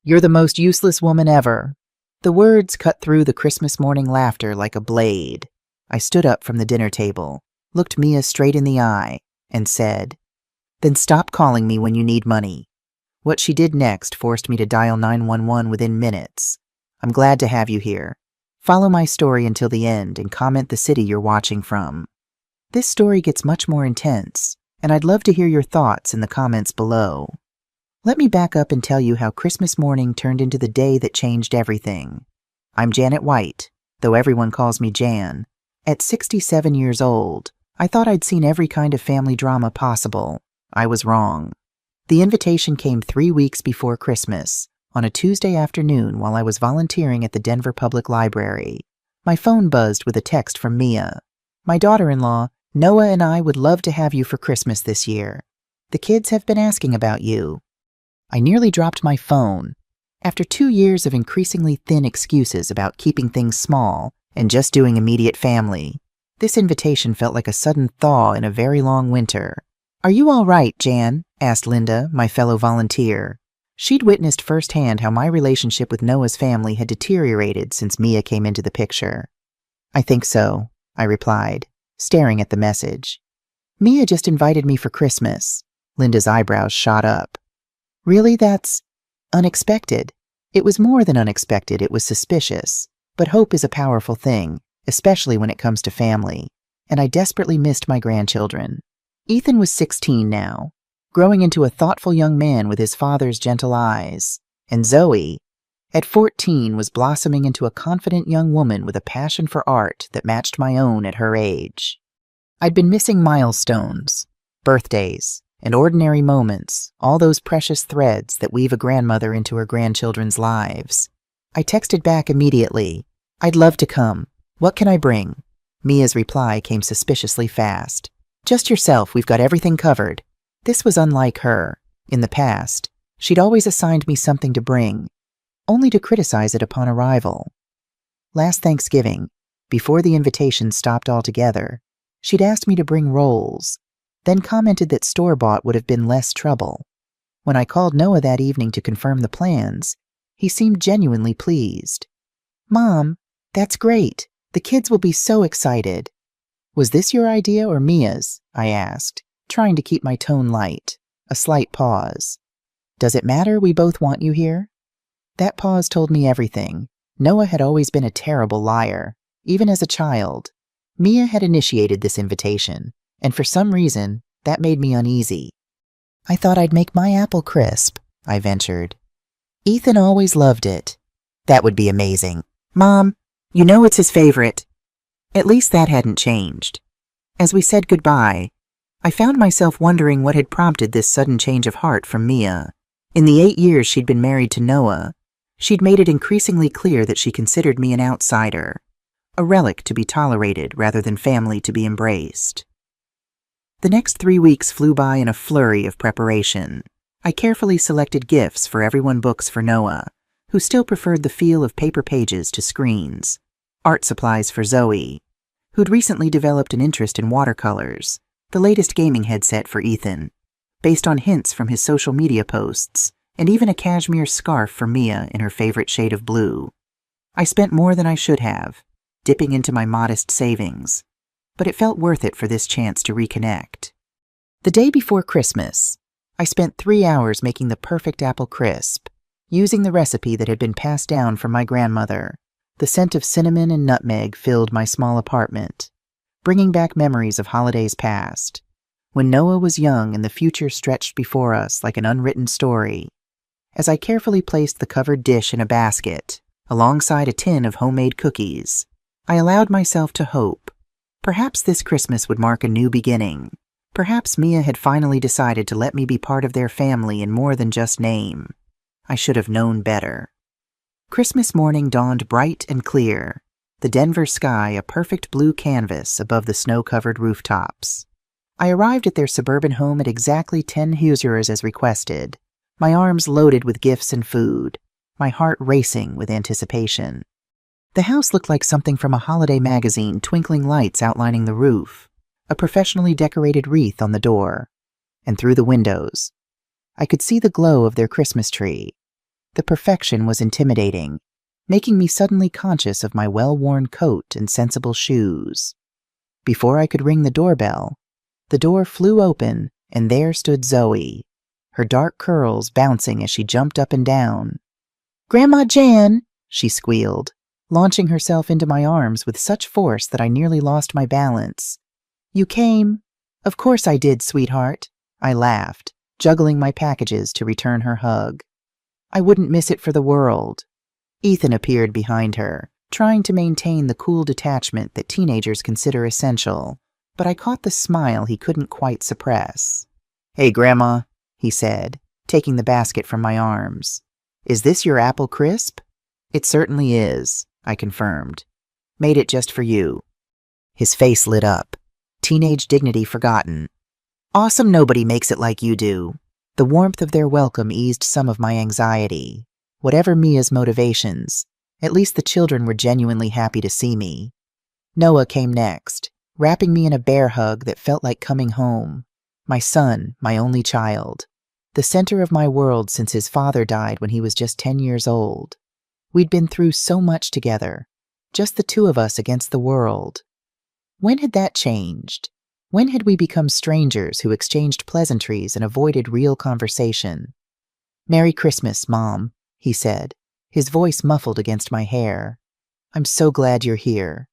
You're the most useless woman ever." The words cut through the Christmas morning laughter like a blade. I stood up from the dinner table, looked Mia straight in the eye, and said, "Then stop calling me when you need money." What she did next forced me to dial 911 within minutes. I'm glad to have you here. Follow my story until the end and comment the city you're watching from. This story gets much more intense, and I'd love to hear your thoughts in the comments below. Let me back up and tell you how Christmas morning turned into the day that changed everything. I'm Janet White, though everyone calls me Jan. At 67 years old, I thought I'd seen every kind of family drama possible. I was wrong. The invitation came 3 weeks before Christmas, on a Tuesday afternoon while I was volunteering at the Denver Public Library. My phone buzzed with a text from Mia. "My daughter-in-law, Noah, and I would love to have you for Christmas this year. The kids have been asking about you." I nearly dropped my phone. After 2 years of increasingly thin excuses about keeping things small and just doing immediate family, this invitation felt like a sudden thaw in a very long winter. "Are you all right, Jan?" asked Linda, my fellow volunteer. She'd witnessed firsthand how my relationship with Noah's family had deteriorated since Mia came into the picture. "I think so," I replied, staring at the message. "Mia just invited me for Christmas." Linda's eyebrows shot up. "Really? That's unexpected." It was more than unexpected, it was suspicious. But hope is a powerful thing, especially when it comes to family, and I desperately missed my grandchildren. Ethan was 16 now, growing into a thoughtful young man with his father's gentle eyes, and Zoe, at 14, was blossoming into a confident young woman with a passion for art that matched my own at her age. I'd been missing milestones, birthdays, and ordinary moments, all those precious threads that weave a grandmother into her grandchildren's lives. I texted back immediately, "I'd love to come. What can I bring?" Mia's reply came suspiciously fast. "Just yourself, we've got everything covered." This was unlike her. In the past, she'd always assigned me something to bring, only to criticize it upon arrival. Last Thanksgiving, before the invitation stopped altogether, she'd asked me to bring rolls, then commented that store-bought would have been less trouble. When I called Noah that evening to confirm the plans, he seemed genuinely pleased. "Mom, that's great. The kids will be so excited." "Was this your idea or Mia's?" I asked, trying to keep my tone light. A slight pause. "Does it matter? We both want you here." That pause told me everything. Noah had always been a terrible liar, even as a child. Mia had initiated this invitation, and for some reason, that made me uneasy. "I thought I'd make my apple crisp," I ventured. "Ethan always loved it." "That would be amazing. Mom, you know it's his favorite." At least that hadn't changed. As we said goodbye, I found myself wondering what had prompted this sudden change of heart from Mia. In the 8 years she'd been married to Noah, she'd made it increasingly clear that she considered me an outsider, a relic to be tolerated rather than family to be embraced. The next 3 weeks flew by in a flurry of preparation. I carefully selected gifts for everyone, books for Noah, who still preferred the feel of paper pages to screens, art supplies for Zoe, who'd recently developed an interest in watercolors, the latest gaming headset for Ethan, based on hints from his social media posts, and even a cashmere scarf for Mia in her favorite shade of blue. I spent more than I should have, dipping into my modest savings, but it felt worth it for this chance to reconnect. The day before Christmas, I spent 3 hours making the perfect apple crisp, using the recipe that had been passed down from my grandmother. The scent of cinnamon and nutmeg filled my small apartment, bringing back memories of holidays past, when Noah was young and the future stretched before us like an unwritten story. As I carefully placed the covered dish in a basket, alongside a tin of homemade cookies, I allowed myself to hope. Perhaps this Christmas would mark a new beginning. Perhaps Mia had finally decided to let me be part of their family in more than just name. I should have known better. Christmas morning dawned bright and clear, the Denver sky a perfect blue canvas above the snow-covered rooftops. I arrived at their suburban home at exactly 10 Hoosiers as requested, my arms loaded with gifts and food, my heart racing with anticipation. The house looked like something from a holiday magazine, twinkling lights outlining the roof, a professionally decorated wreath on the door, and through the windows, I could see the glow of their Christmas tree. The perfection was intimidating, making me suddenly conscious of my well-worn coat and sensible shoes. Before I could ring the doorbell, the door flew open and there stood Zoe, her dark curls bouncing as she jumped up and down. "Grandma Jan," she squealed, launching herself into my arms with such force that I nearly lost my balance. "You came?" "Of course I did, sweetheart," I laughed, juggling my packages to return her hug. "I wouldn't miss it for the world." Ethan appeared behind her, trying to maintain the cool detachment that teenagers consider essential, but I caught the smile he couldn't quite suppress. "Hey, Grandma," he said, taking the basket from my arms. "Is this your apple crisp?" "It certainly is," I confirmed. "Made it just for you." His face lit up, teenage dignity forgotten. "Awesome, nobody makes it like you do." The warmth of their welcome eased some of my anxiety. Whatever Mia's motivations, at least the children were genuinely happy to see me. Noah came next, wrapping me in a bear hug that felt like coming home. My son, my only child. The center of my world since his father died when he was just 10 years old. We'd been through so much together, just the two of us against the world. When had that changed? When had we become strangers who exchanged pleasantries and avoided real conversation? "Merry Christmas, Mom," he said, his voice muffled against my hair. "I'm so glad you're here."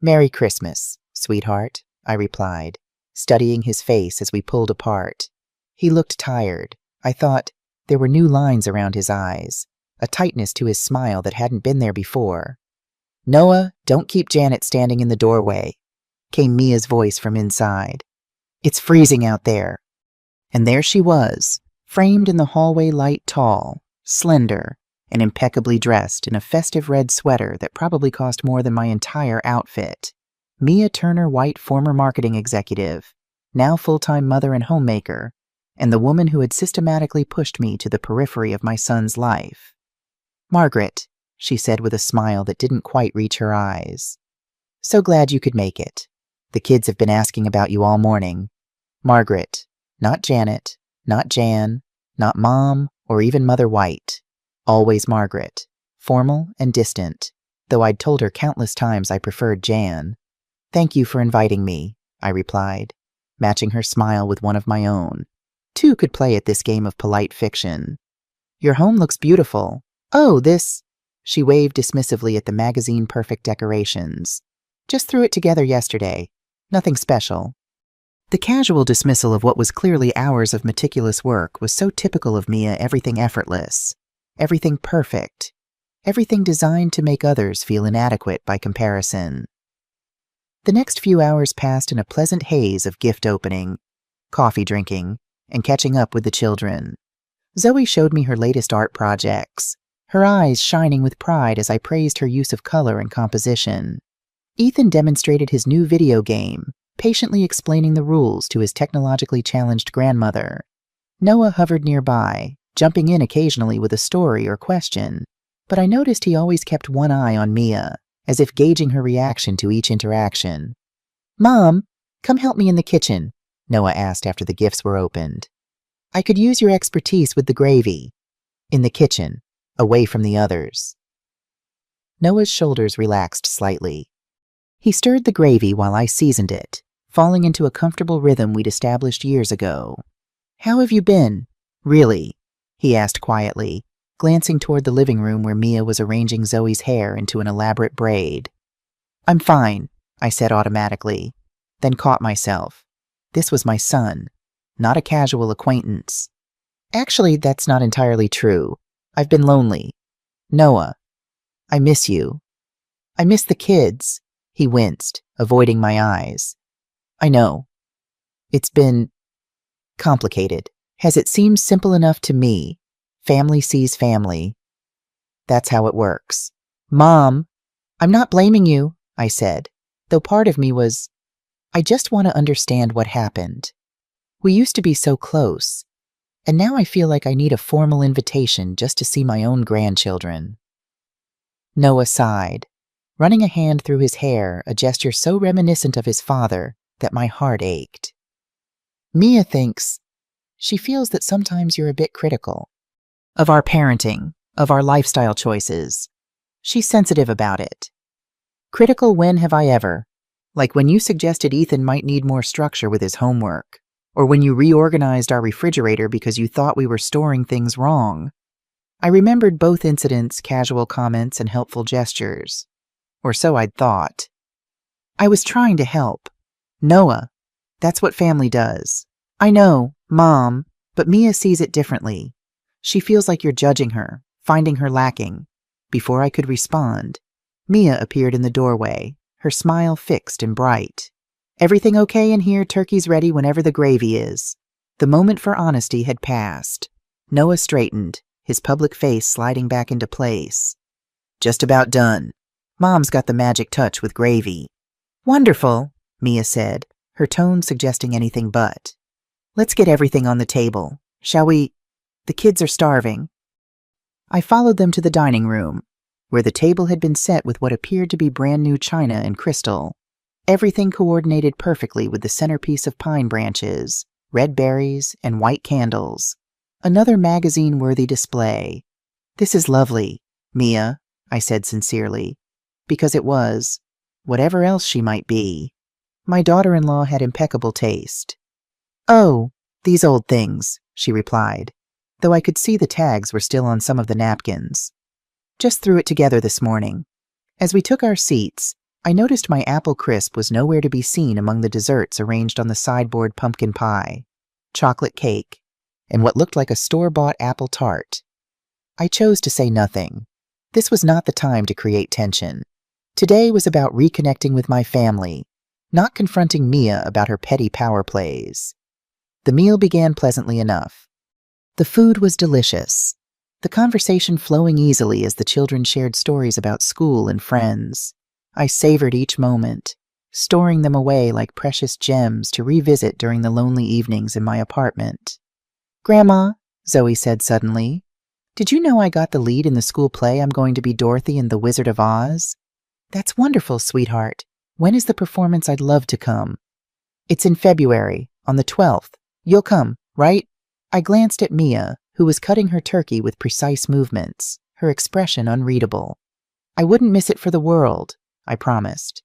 "Merry Christmas, sweetheart," I replied, studying his face as we pulled apart. He looked tired. I thought there were new lines around his eyes, a tightness to his smile that hadn't been there before. "Noah, don't keep Janet standing in the doorway," came Mia's voice from inside. "It's freezing out there." And there she was, framed in the hallway light, tall, slender, and impeccably dressed in a festive red sweater that probably cost more than my entire outfit. Mia Turner White, former marketing executive, now full-time mother and homemaker, and the woman who had systematically pushed me to the periphery of my son's life. "Margaret," she said with a smile that didn't quite reach her eyes. "So glad you could make it. The kids have been asking about you all morning. Margaret, not Janet, not Jan, not Mom, or even Mother White. Always Margaret, formal and distant, though I'd told her countless times I preferred Jan. "Thank you for inviting me," I replied, matching her smile with one of my own. Two could play at this game of polite fiction. "Your home looks beautiful. Oh, this..." She waved dismissively at the magazine perfect decorations. "Just threw it together yesterday. Nothing special." The casual dismissal of what was clearly hours of meticulous work was so typical of Mia. Everything effortless, everything perfect, everything designed to make others feel inadequate by comparison. The next few hours passed in a pleasant haze of gift opening, coffee drinking, and catching up with the children. Zoe showed me her latest art projects, her eyes shining with pride as I praised her use of color and composition. Ethan demonstrated his new video game, patiently explaining the rules to his technologically challenged grandmother. Noah hovered nearby, jumping in occasionally with a story or question, but I noticed he always kept one eye on Mia, as if gauging her reaction to each interaction. "Mom, come help me in the kitchen," Noah asked after the gifts were opened. "I could use your expertise with the gravy." In the kitchen, away from the others. Noah's shoulders relaxed slightly. He stirred the gravy while I seasoned it, falling into a comfortable rhythm we'd established years ago. "How have you been? Really?" he asked quietly, glancing toward the living room where Mia was arranging Zoe's hair into an elaborate braid. "I'm fine," I said automatically, then caught myself. This was my son, not a casual acquaintance. "Actually, that's not entirely true. I've been lonely. Noah, I miss you." "I miss the kids," he winced, avoiding my eyes. "I know. It's been complicated. Has it seemed simple enough to me? Family sees family. That's how it works." "Mom, I'm not blaming you," I said, though part of me was, I just want to understand what happened. We used to be so close, and now I feel like I need a formal invitation just to see my own grandchildren. Noah sighed, running a hand through his hair, a gesture so reminiscent of his father that my heart ached. "Mia thinks, she feels that sometimes you're a bit critical of our parenting, of our lifestyle choices. She's sensitive about it. Critical when have I ever? Like when you suggested Ethan might need more structure with his homework, or when you reorganized our refrigerator because you thought we were storing things wrong. I remembered both incidents, casual comments, and helpful gestures. Or so I'd thought. I was trying to help. Noah, that's what family does. I know, Mom, but Mia sees it differently. She feels like you're judging her, finding her lacking. Before I could respond, Mia appeared in the doorway, her smile fixed and bright. Everything okay in here? Turkey's ready whenever the gravy is. The moment for honesty had passed. Noah straightened, his public face sliding back into place. Just about done. Mom's got the magic touch with gravy. Wonderful, Mia said, her tone suggesting anything but. Let's get everything on the table, shall we? The kids are starving. I followed them to the dining room, where the table had been set with what appeared to be brand new china and crystal. Everything coordinated perfectly with the centerpiece of pine branches, red berries, and white candles. Another magazine-worthy display. This is lovely, Mia, I said sincerely, because it was, whatever else she might be. My daughter-in-law had impeccable taste. Oh, these old things, she replied, though I could see the tags were still on some of the napkins. Just threw it together this morning. As we took our seats, I noticed my apple crisp was nowhere to be seen among the desserts arranged on the sideboard: pumpkin pie, chocolate cake, and what looked like a store-bought apple tart. I chose to say nothing. This was not the time to create tension. Today was about reconnecting with my family, not confronting Mia about her petty power plays. The meal began pleasantly enough. The food was delicious, the conversation flowing easily as the children shared stories about school and friends. I savored each moment, storing them away like precious gems to revisit during the lonely evenings in my apartment. Grandma, Zoe said suddenly, did you know I got the lead in the school play I'm going to be Dorothy in The Wizard of Oz? That's wonderful, sweetheart. When is the performance? I'd love to come. It's in February, on the 12th. You'll come, right? I glanced at Mia, who was cutting her turkey with precise movements, her expression unreadable. I wouldn't miss it for the world, I promised.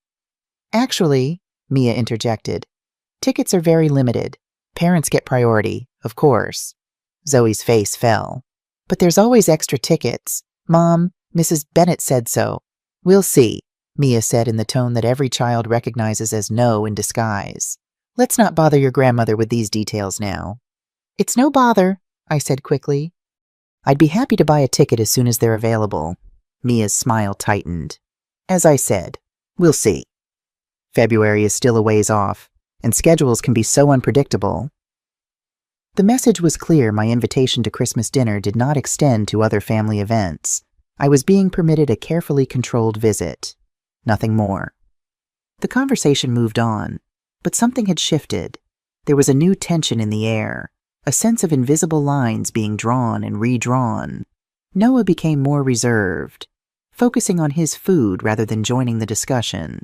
Actually, Mia interjected, tickets are very limited. Parents get priority, of course. Zoe's face fell. But there's always extra tickets. Mom, Mrs. Bennett said so. We'll see, Mia said in the tone that every child recognizes as no in disguise. Let's not bother your grandmother with these details now. It's no bother, I said quickly. I'd be happy to buy a ticket as soon as they're available. Mia's smile tightened. As I said, we'll see. February is still a ways off, and schedules can be so unpredictable. The message was clear. My invitation to Christmas dinner did not extend to other family events. I was being permitted a carefully controlled visit. Nothing more. The conversation moved on, but something had shifted. There was a new tension in the air, a sense of invisible lines being drawn and redrawn. Noah became more reserved, focusing on his food rather than joining the discussion.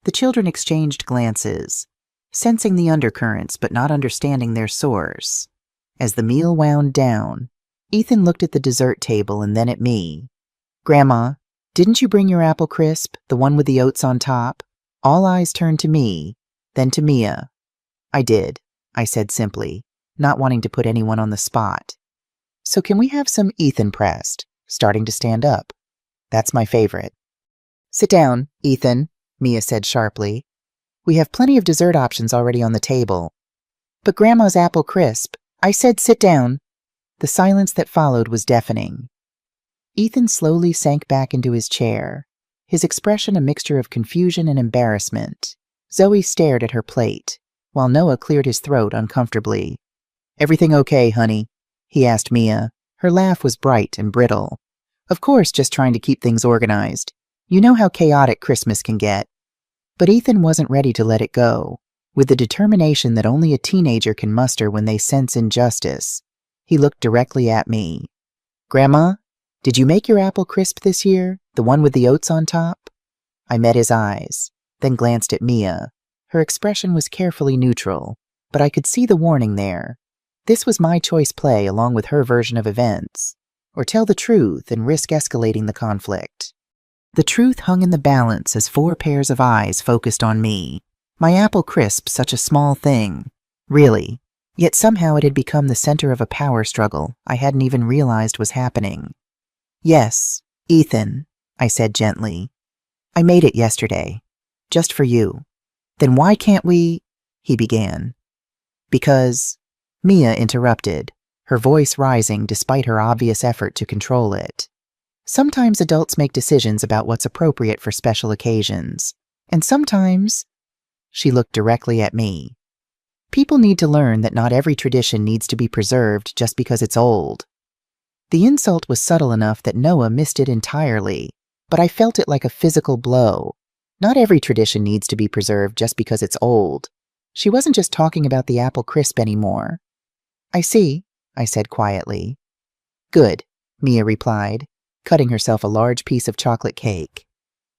The children exchanged glances, sensing the undercurrents but not understanding their source. As the meal wound down, Ethan looked at the dessert table and then at me. Grandma, didn't you bring your apple crisp, the one with the oats on top? All eyes turned to me, then to Mia. I did, I said simply, not wanting to put anyone on the spot. So can we have some? Ethan pressed, starting to stand up. That's my favorite. Sit down, Ethan, Mia said sharply. We have plenty of dessert options already on the table. But Grandma's apple crisp. I said sit down. The silence that followed was deafening. Ethan slowly sank back into his chair, his expression a mixture of confusion and embarrassment. Zoe stared at her plate, while Noah cleared his throat uncomfortably. Everything okay, honey? He asked Mia. Her laugh was bright and brittle. Of course, just trying to keep things organized. You know how chaotic Christmas can get. But Ethan wasn't ready to let it go. With the determination that only a teenager can muster when they sense injustice, he looked directly at me. Grandma, did you make your apple crisp this year, the one with the oats on top? I met his eyes, then glanced at Mia. Her expression was carefully neutral, but I could see the warning there. This was my choice play along with her version of events. or tell the truth and risk escalating the conflict. The truth hung in the balance as 4 pairs of eyes focused on me. My apple crisp, such a small thing. Really. Yet somehow it had become the center of a power struggle I hadn't even realized was happening. Yes, Ethan, I said gently. I made it yesterday. Just for you. Then why can't we? He began. Because, Mia interrupted, her voice rising despite her obvious effort to control it. Sometimes adults make decisions about what's appropriate for special occasions. And sometimes, she looked directly at me. People need to learn that not every tradition needs to be preserved just because it's old. The insult was subtle enough that Noah missed it entirely, but I felt it like a physical blow. Not every tradition needs to be preserved just because it's old. She wasn't just talking about the apple crisp anymore. I see, I said quietly. Good, Mia replied, cutting herself a large piece of chocolate cake.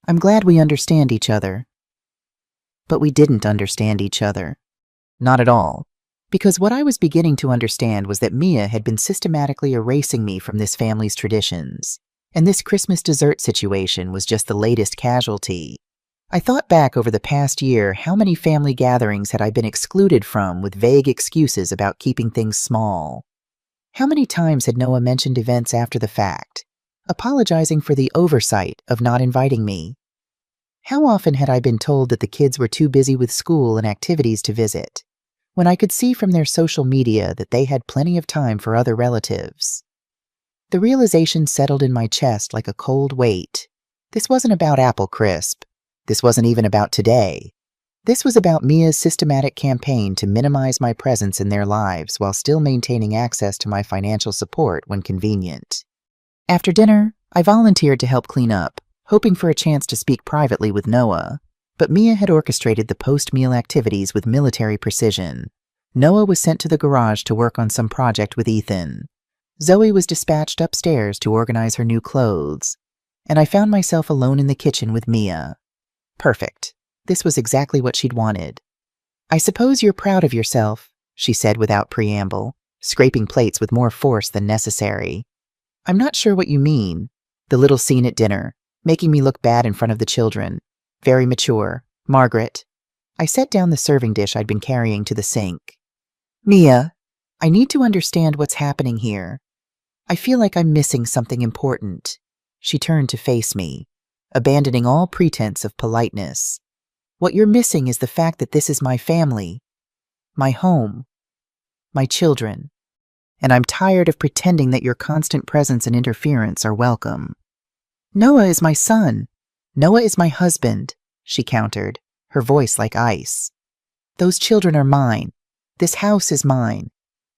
I'm glad we understand each other. But we didn't understand each other. Not at all. Because what I was beginning to understand was that Mia had been systematically erasing me from this family's traditions, and this Christmas dessert situation was just the latest casualty. I thought back over the past year, how many family gatherings had I been excluded from with vague excuses about keeping things small? How many times had Noah mentioned events after the fact, apologizing for the oversight of not inviting me? How often had I been told that the kids were too busy with school and activities to visit, when I could see from their social media that they had plenty of time for other relatives? The realization settled in my chest like a cold weight. This wasn't about apple crisp. This wasn't even about today. This was about Mia's systematic campaign to minimize my presence in their lives while still maintaining access to my financial support when convenient. After dinner, I volunteered to help clean up, hoping for a chance to speak privately with Noah, but Mia had orchestrated the post-meal activities with military precision. Noah was sent to the garage to work on some project with Ethan. Zoe was dispatched upstairs to organize her new clothes, and I found myself alone in the kitchen with Mia. Perfect. This was exactly what she'd wanted. I suppose you're proud of yourself, she said without preamble, scraping plates with more force than necessary. I'm not sure what you mean. The little scene at dinner, making me look bad in front of the children. Very mature. Margaret. I set down the serving dish I'd been carrying to the sink. Mia, I need to understand what's happening here. I feel like I'm missing something important. She turned to face me, abandoning all pretense of politeness. What you're missing is the fact that this is my family, my home, my children, and I'm tired of pretending that your constant presence and interference are welcome. Noah is my son. Noah is my husband, she countered, her voice like ice. Those children are mine. This house is mine.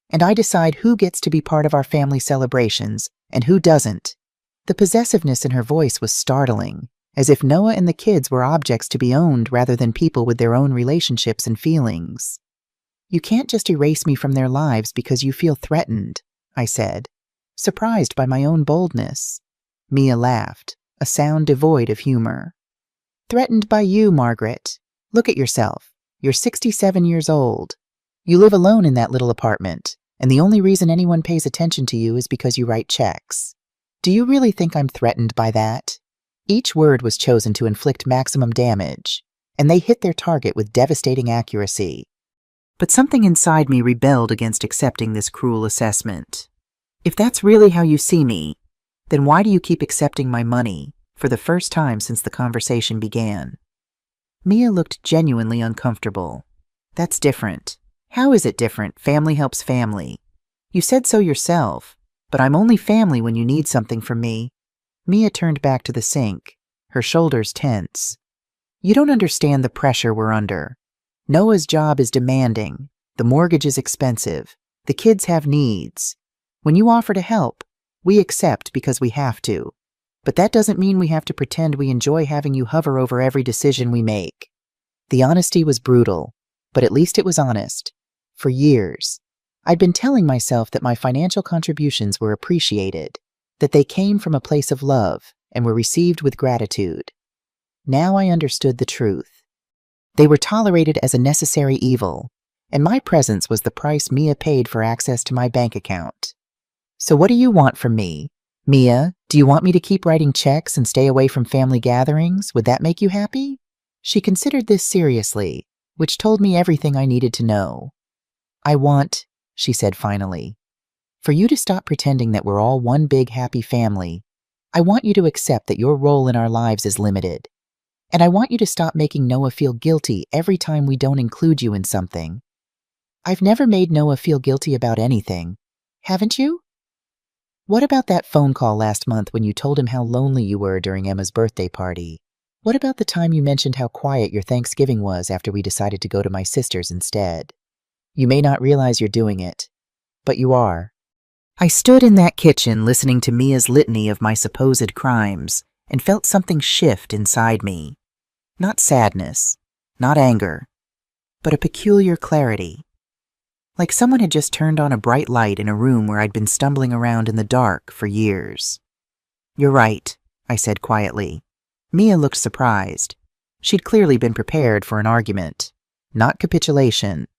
And I decide who gets to be part of our family celebrations and who doesn't. The possessiveness in her voice was startling, as if Noah and the kids were objects to be owned rather than people with their own relationships and feelings. You can't just erase me from their lives because you feel threatened, I said, surprised by my own boldness. Mia laughed, a sound devoid of humor. Threatened by you, Margaret. Look at yourself. You're 67 years old. You live alone in that little apartment, and the only reason anyone pays attention to you is because you write checks. Do you really think I'm threatened by that? Each word was chosen to inflict maximum damage, and they hit their target with devastating accuracy. But something inside me rebelled against accepting this cruel assessment. If that's really how you see me, then why do you keep accepting my money for the first time since the conversation began? Mia looked genuinely uncomfortable. That's different. How is it different? Family helps family. You said so yourself, but I'm only family when you need something from me. Mia turned back to the sink, her shoulders tense. You don't understand the pressure we're under. Noah's job is demanding. The mortgage is expensive. The kids have needs. When you offer to help, we accept because we have to. But that doesn't mean we have to pretend we enjoy having you hover over every decision we make. The honesty was brutal, but at least it was honest. For years, I'd been telling myself that my financial contributions were appreciated, that they came from a place of love and were received with gratitude. Now I understood the truth. They were tolerated as a necessary evil, and my presence was the price Mia paid for access to my bank account. So what do you want from me? Mia, do you want me to keep writing checks and stay away from family gatherings? Would that make you happy? She considered this seriously, which told me everything I needed to know. I want, she said finally, for you to stop pretending that we're all one big happy family. I want you to accept that your role in our lives is limited. And I want you to stop making Noah feel guilty every time we don't include you in something. I've never made Noah feel guilty about anything. Haven't you? What about that phone call last month when you told him how lonely you were during Emma's birthday party? What about the time you mentioned how quiet your Thanksgiving was after we decided to go to my sister's instead? You may not realize you're doing it, but you are. I stood in that kitchen listening to Mia's litany of my supposed crimes and felt something shift inside me. Not sadness, not anger, but a peculiar clarity. Like someone had just turned on a bright light in a room where I'd been stumbling around in the dark for years. You're right, I said quietly. Mia looked surprised. She'd clearly been prepared for an argument, not capitulation.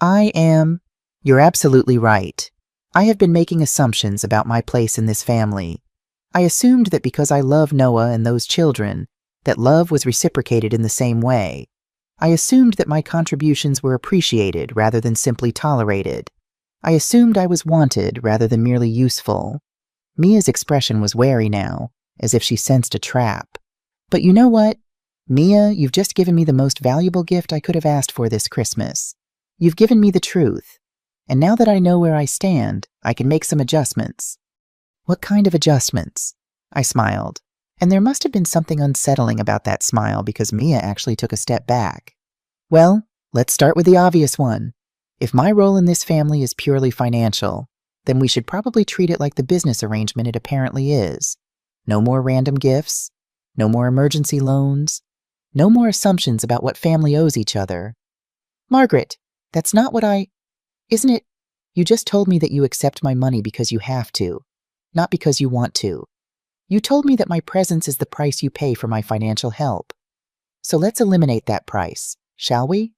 You're absolutely right. I have been making assumptions about my place in this family. I assumed that because I love Noah and those children, that love was reciprocated in the same way. I assumed that my contributions were appreciated rather than simply tolerated. I assumed I was wanted rather than merely useful. Mia's expression was wary now, as if she sensed a trap. But you know what? Mia, you've just given me the most valuable gift I could have asked for this Christmas. You've given me the truth. And now that I know where I stand, I can make some adjustments. What kind of adjustments? I smiled. And there must have been something unsettling about that smile because Mia actually took a step back. Well, let's start with the obvious one. If my role in this family is purely financial, then we should probably treat it like the business arrangement it apparently is. No more random gifts, no more emergency loans, no more assumptions about what family owes each other. Margaret, that's not what Isn't it? You just told me that you accept my money because you have to, not because you want to. You told me that my presence is the price you pay for my financial help. So let's eliminate that price, shall we?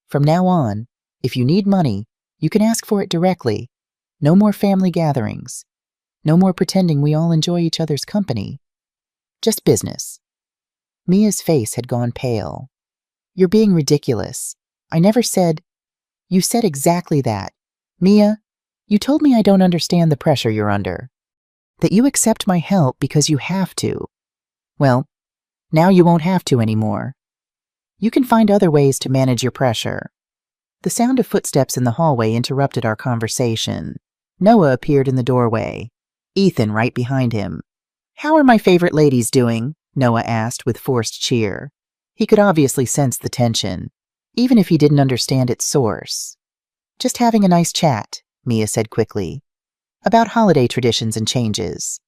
From now on, if you need money, you can ask for it directly. No more family gatherings. No more pretending we all enjoy each other's company. Just business. Mia's face had gone pale. You're being ridiculous. I never said... You said exactly that. Mia, you told me I don't understand the pressure you're under. That you accept my help because you have to. Well, now you won't have to anymore. You can find other ways to manage your pressure. The sound of footsteps in the hallway interrupted our conversation. Noah appeared in the doorway, Ethan right behind him. How are my favorite ladies doing? Noah asked with forced cheer. He could obviously sense the tension, even if he didn't understand its source. Just having a nice chat, Mia said quickly. About holiday traditions and changes.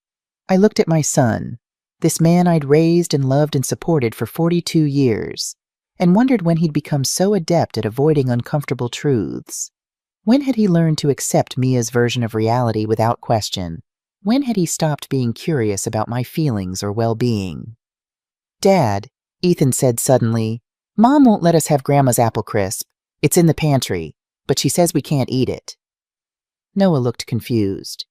I looked at my son, this man I'd raised and loved and supported for 42 years, and wondered when he'd become so adept at avoiding uncomfortable truths. When had he learned to accept Mia's version of reality without question? When had he stopped being curious about my feelings or well-being? Dad, Ethan said suddenly, Mom won't let us have Grandma's apple crisp. It's in the pantry, but she says we can't eat it. Noah looked confused.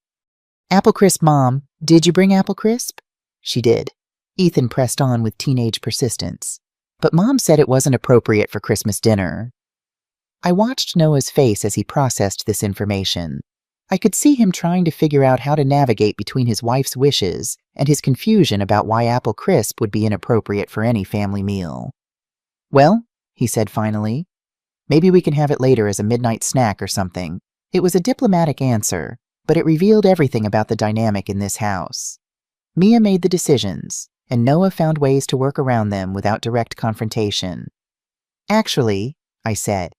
Apple crisp, Mom. Did you bring apple crisp? She did. Ethan pressed on with teenage persistence. But Mom said it wasn't appropriate for Christmas dinner. I watched Noah's face as he processed this information. I could see him trying to figure out how to navigate between his wife's wishes and his confusion about why apple crisp would be inappropriate for any family meal. Well, he said finally, maybe we can have it later as a midnight snack or something. It was a diplomatic answer, but it revealed everything about the dynamic in this house. Mia made the decisions, and Noah found ways to work around them without direct confrontation. Actually, I said,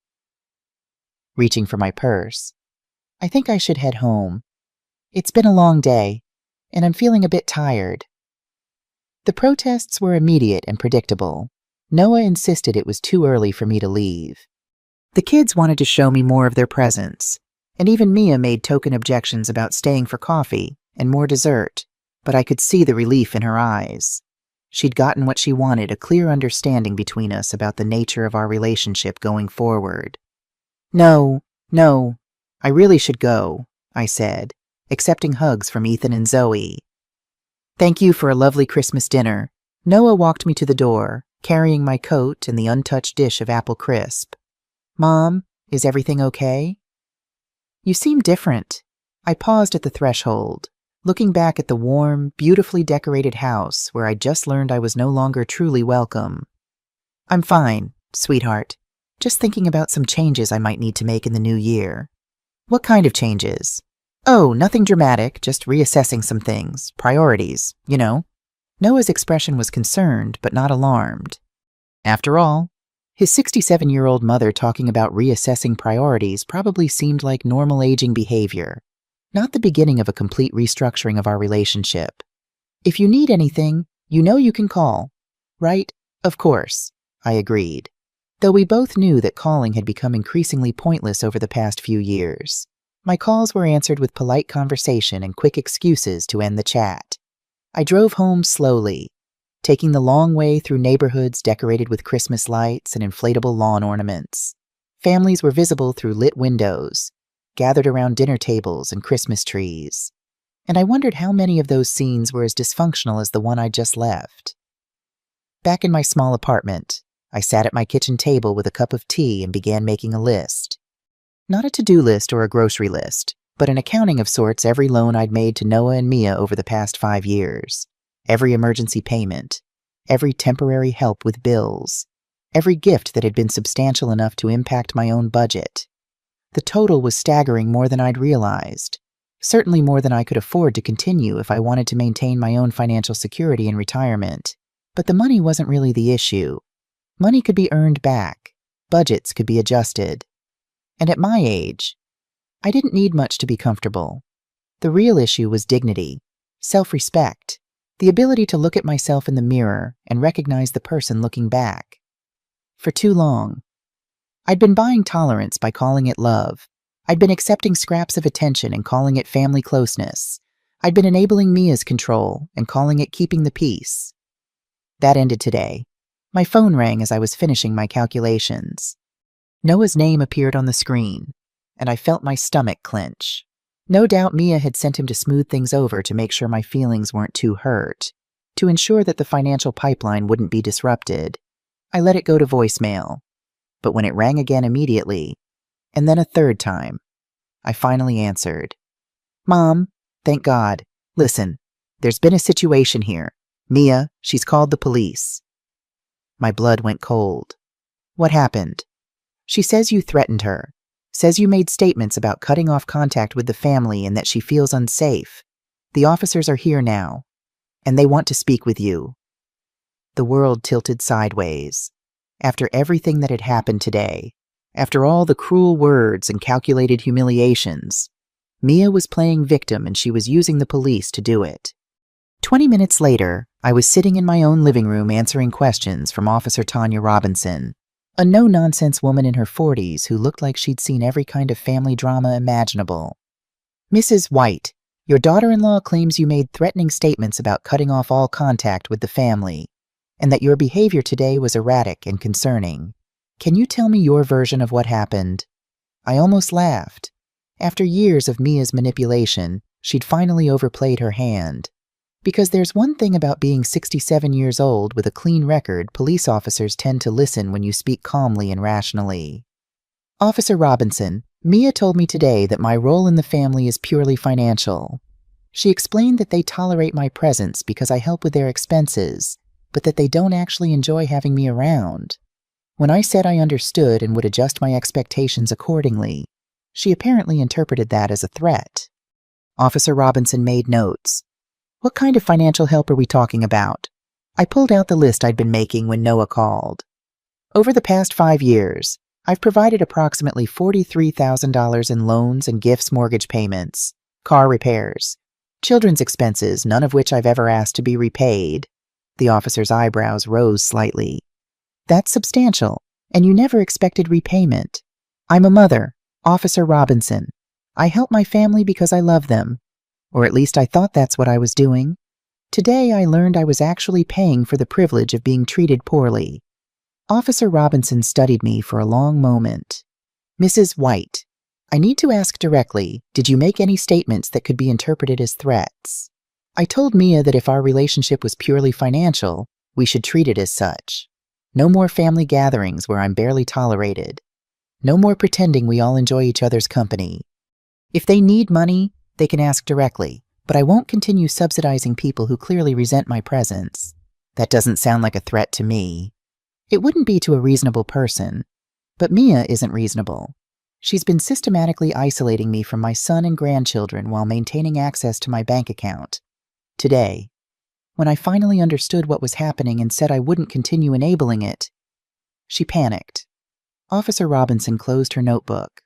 reaching for my purse, I think I should head home. It's been a long day, and I'm feeling a bit tired. The protests were immediate and predictable. Noah insisted it was too early for me to leave. The kids wanted to show me more of their presence, and even Mia made token objections about staying for coffee and more dessert, but I could see the relief in her eyes. She'd gotten what she wanted, a clear understanding between us about the nature of our relationship going forward. No, I really should go, I said, accepting hugs from Ethan and Zoe. Thank you for a lovely Christmas dinner. Noah walked me to the door, carrying my coat and the untouched dish of apple crisp. Mom, is everything okay? You seem different. I paused at the threshold, looking back at the warm, beautifully decorated house where I'd just learned I was no longer truly welcome. I'm fine, sweetheart. Just thinking about some changes I might need to make in the new year. What kind of changes? Oh, nothing dramatic, just reassessing some things, priorities, you know. Noah's expression was concerned, but not alarmed. After all, his 67-year-old mother talking about reassessing priorities probably seemed like normal aging behavior, not the beginning of a complete restructuring of our relationship. If you need anything, you know you can call, right? Of course, I agreed, though we both knew that calling had become increasingly pointless over the past few years. My calls were answered with polite conversation and quick excuses to end the chat. I drove home slowly, taking the long way through neighborhoods decorated with Christmas lights and inflatable lawn ornaments. Families were visible through lit windows, gathered around dinner tables and Christmas trees. And I wondered how many of those scenes were as dysfunctional as the one I'd just left. Back in my small apartment, I sat at my kitchen table with a cup of tea and began making a list. Not a to-do list or a grocery list, but an accounting of sorts every loan I'd made to Noah and Mia over the past 5 years, every emergency payment, every temporary help with bills, every gift that had been substantial enough to impact my own budget. The total was staggering more than I'd realized, certainly more than I could afford to continue if I wanted to maintain my own financial security in retirement. But the money wasn't really the issue. Money could be earned back, budgets could be adjusted. And at my age, I didn't need much to be comfortable. The real issue was dignity, self-respect, the ability to look at myself in the mirror and recognize the person looking back. For too long, I'd been buying tolerance by calling it love. I'd been accepting scraps of attention and calling it family closeness. I'd been enabling Mia's control and calling it keeping the peace. That ended today. My phone rang as I was finishing my calculations. Noah's name appeared on the screen, and I felt my stomach clench. No doubt Mia had sent him to smooth things over to make sure my feelings weren't too hurt, to ensure that the financial pipeline wouldn't be disrupted. I let it go to voicemail, but when it rang again immediately, and then a third time, I finally answered. Mom, thank God. Listen, there's been a situation here. Mia, she's called the police. My blood went cold. What happened? She says you threatened her, says you made statements about cutting off contact with the family and that she feels unsafe. The officers are here now, and they want to speak with you. The world tilted sideways. After everything that had happened today, after all the cruel words and calculated humiliations, Mia was playing victim and she was using the police to do it. 20 minutes later, I was sitting in my own living room answering questions from Officer Tanya Robinson, a no-nonsense woman in her 40s who looked like she'd seen every kind of family drama imaginable. Mrs. White, your daughter-in-law claims you made threatening statements about cutting off all contact with the family, and that your behavior today was erratic and concerning. Can you tell me your version of what happened? I almost laughed. After years of Mia's manipulation, she'd finally overplayed her hand. Because there's one thing about being 67 years old with a clean record, police officers tend to listen when you speak calmly and rationally. Officer Robinson, Mia told me today that my role in the family is purely financial. She explained that they tolerate my presence because I help with their expenses, but that they don't actually enjoy having me around. When I said I understood and would adjust my expectations accordingly, she apparently interpreted that as a threat. Officer Robinson made notes. What kind of financial help are we talking about? I pulled out the list I'd been making when Noah called. Over the past 5 years, I've provided approximately $43,000 in loans and gifts, mortgage payments, car repairs, children's expenses, none of which I've ever asked to be repaid. The officer's eyebrows rose slightly. That's substantial, and you never expected repayment. I'm a mother, Officer Robinson. I help my family because I love them. Or at least I thought that's what I was doing. Today I learned I was actually paying for the privilege of being treated poorly. Officer Robinson studied me for a long moment. Mrs. White, I need to ask directly, did you make any statements that could be interpreted as threats? I told Mia that if our relationship was purely financial, we should treat it as such. No more family gatherings where I'm barely tolerated. No more pretending we all enjoy each other's company. If they need money, they can ask directly, but I won't continue subsidizing people who clearly resent my presence. That doesn't sound like a threat to me. It wouldn't be to a reasonable person, but Mia isn't reasonable. She's been systematically isolating me from my son and grandchildren while maintaining access to my bank account. Today, when I finally understood what was happening and said I wouldn't continue enabling it, she panicked. Officer Robinson closed her notebook.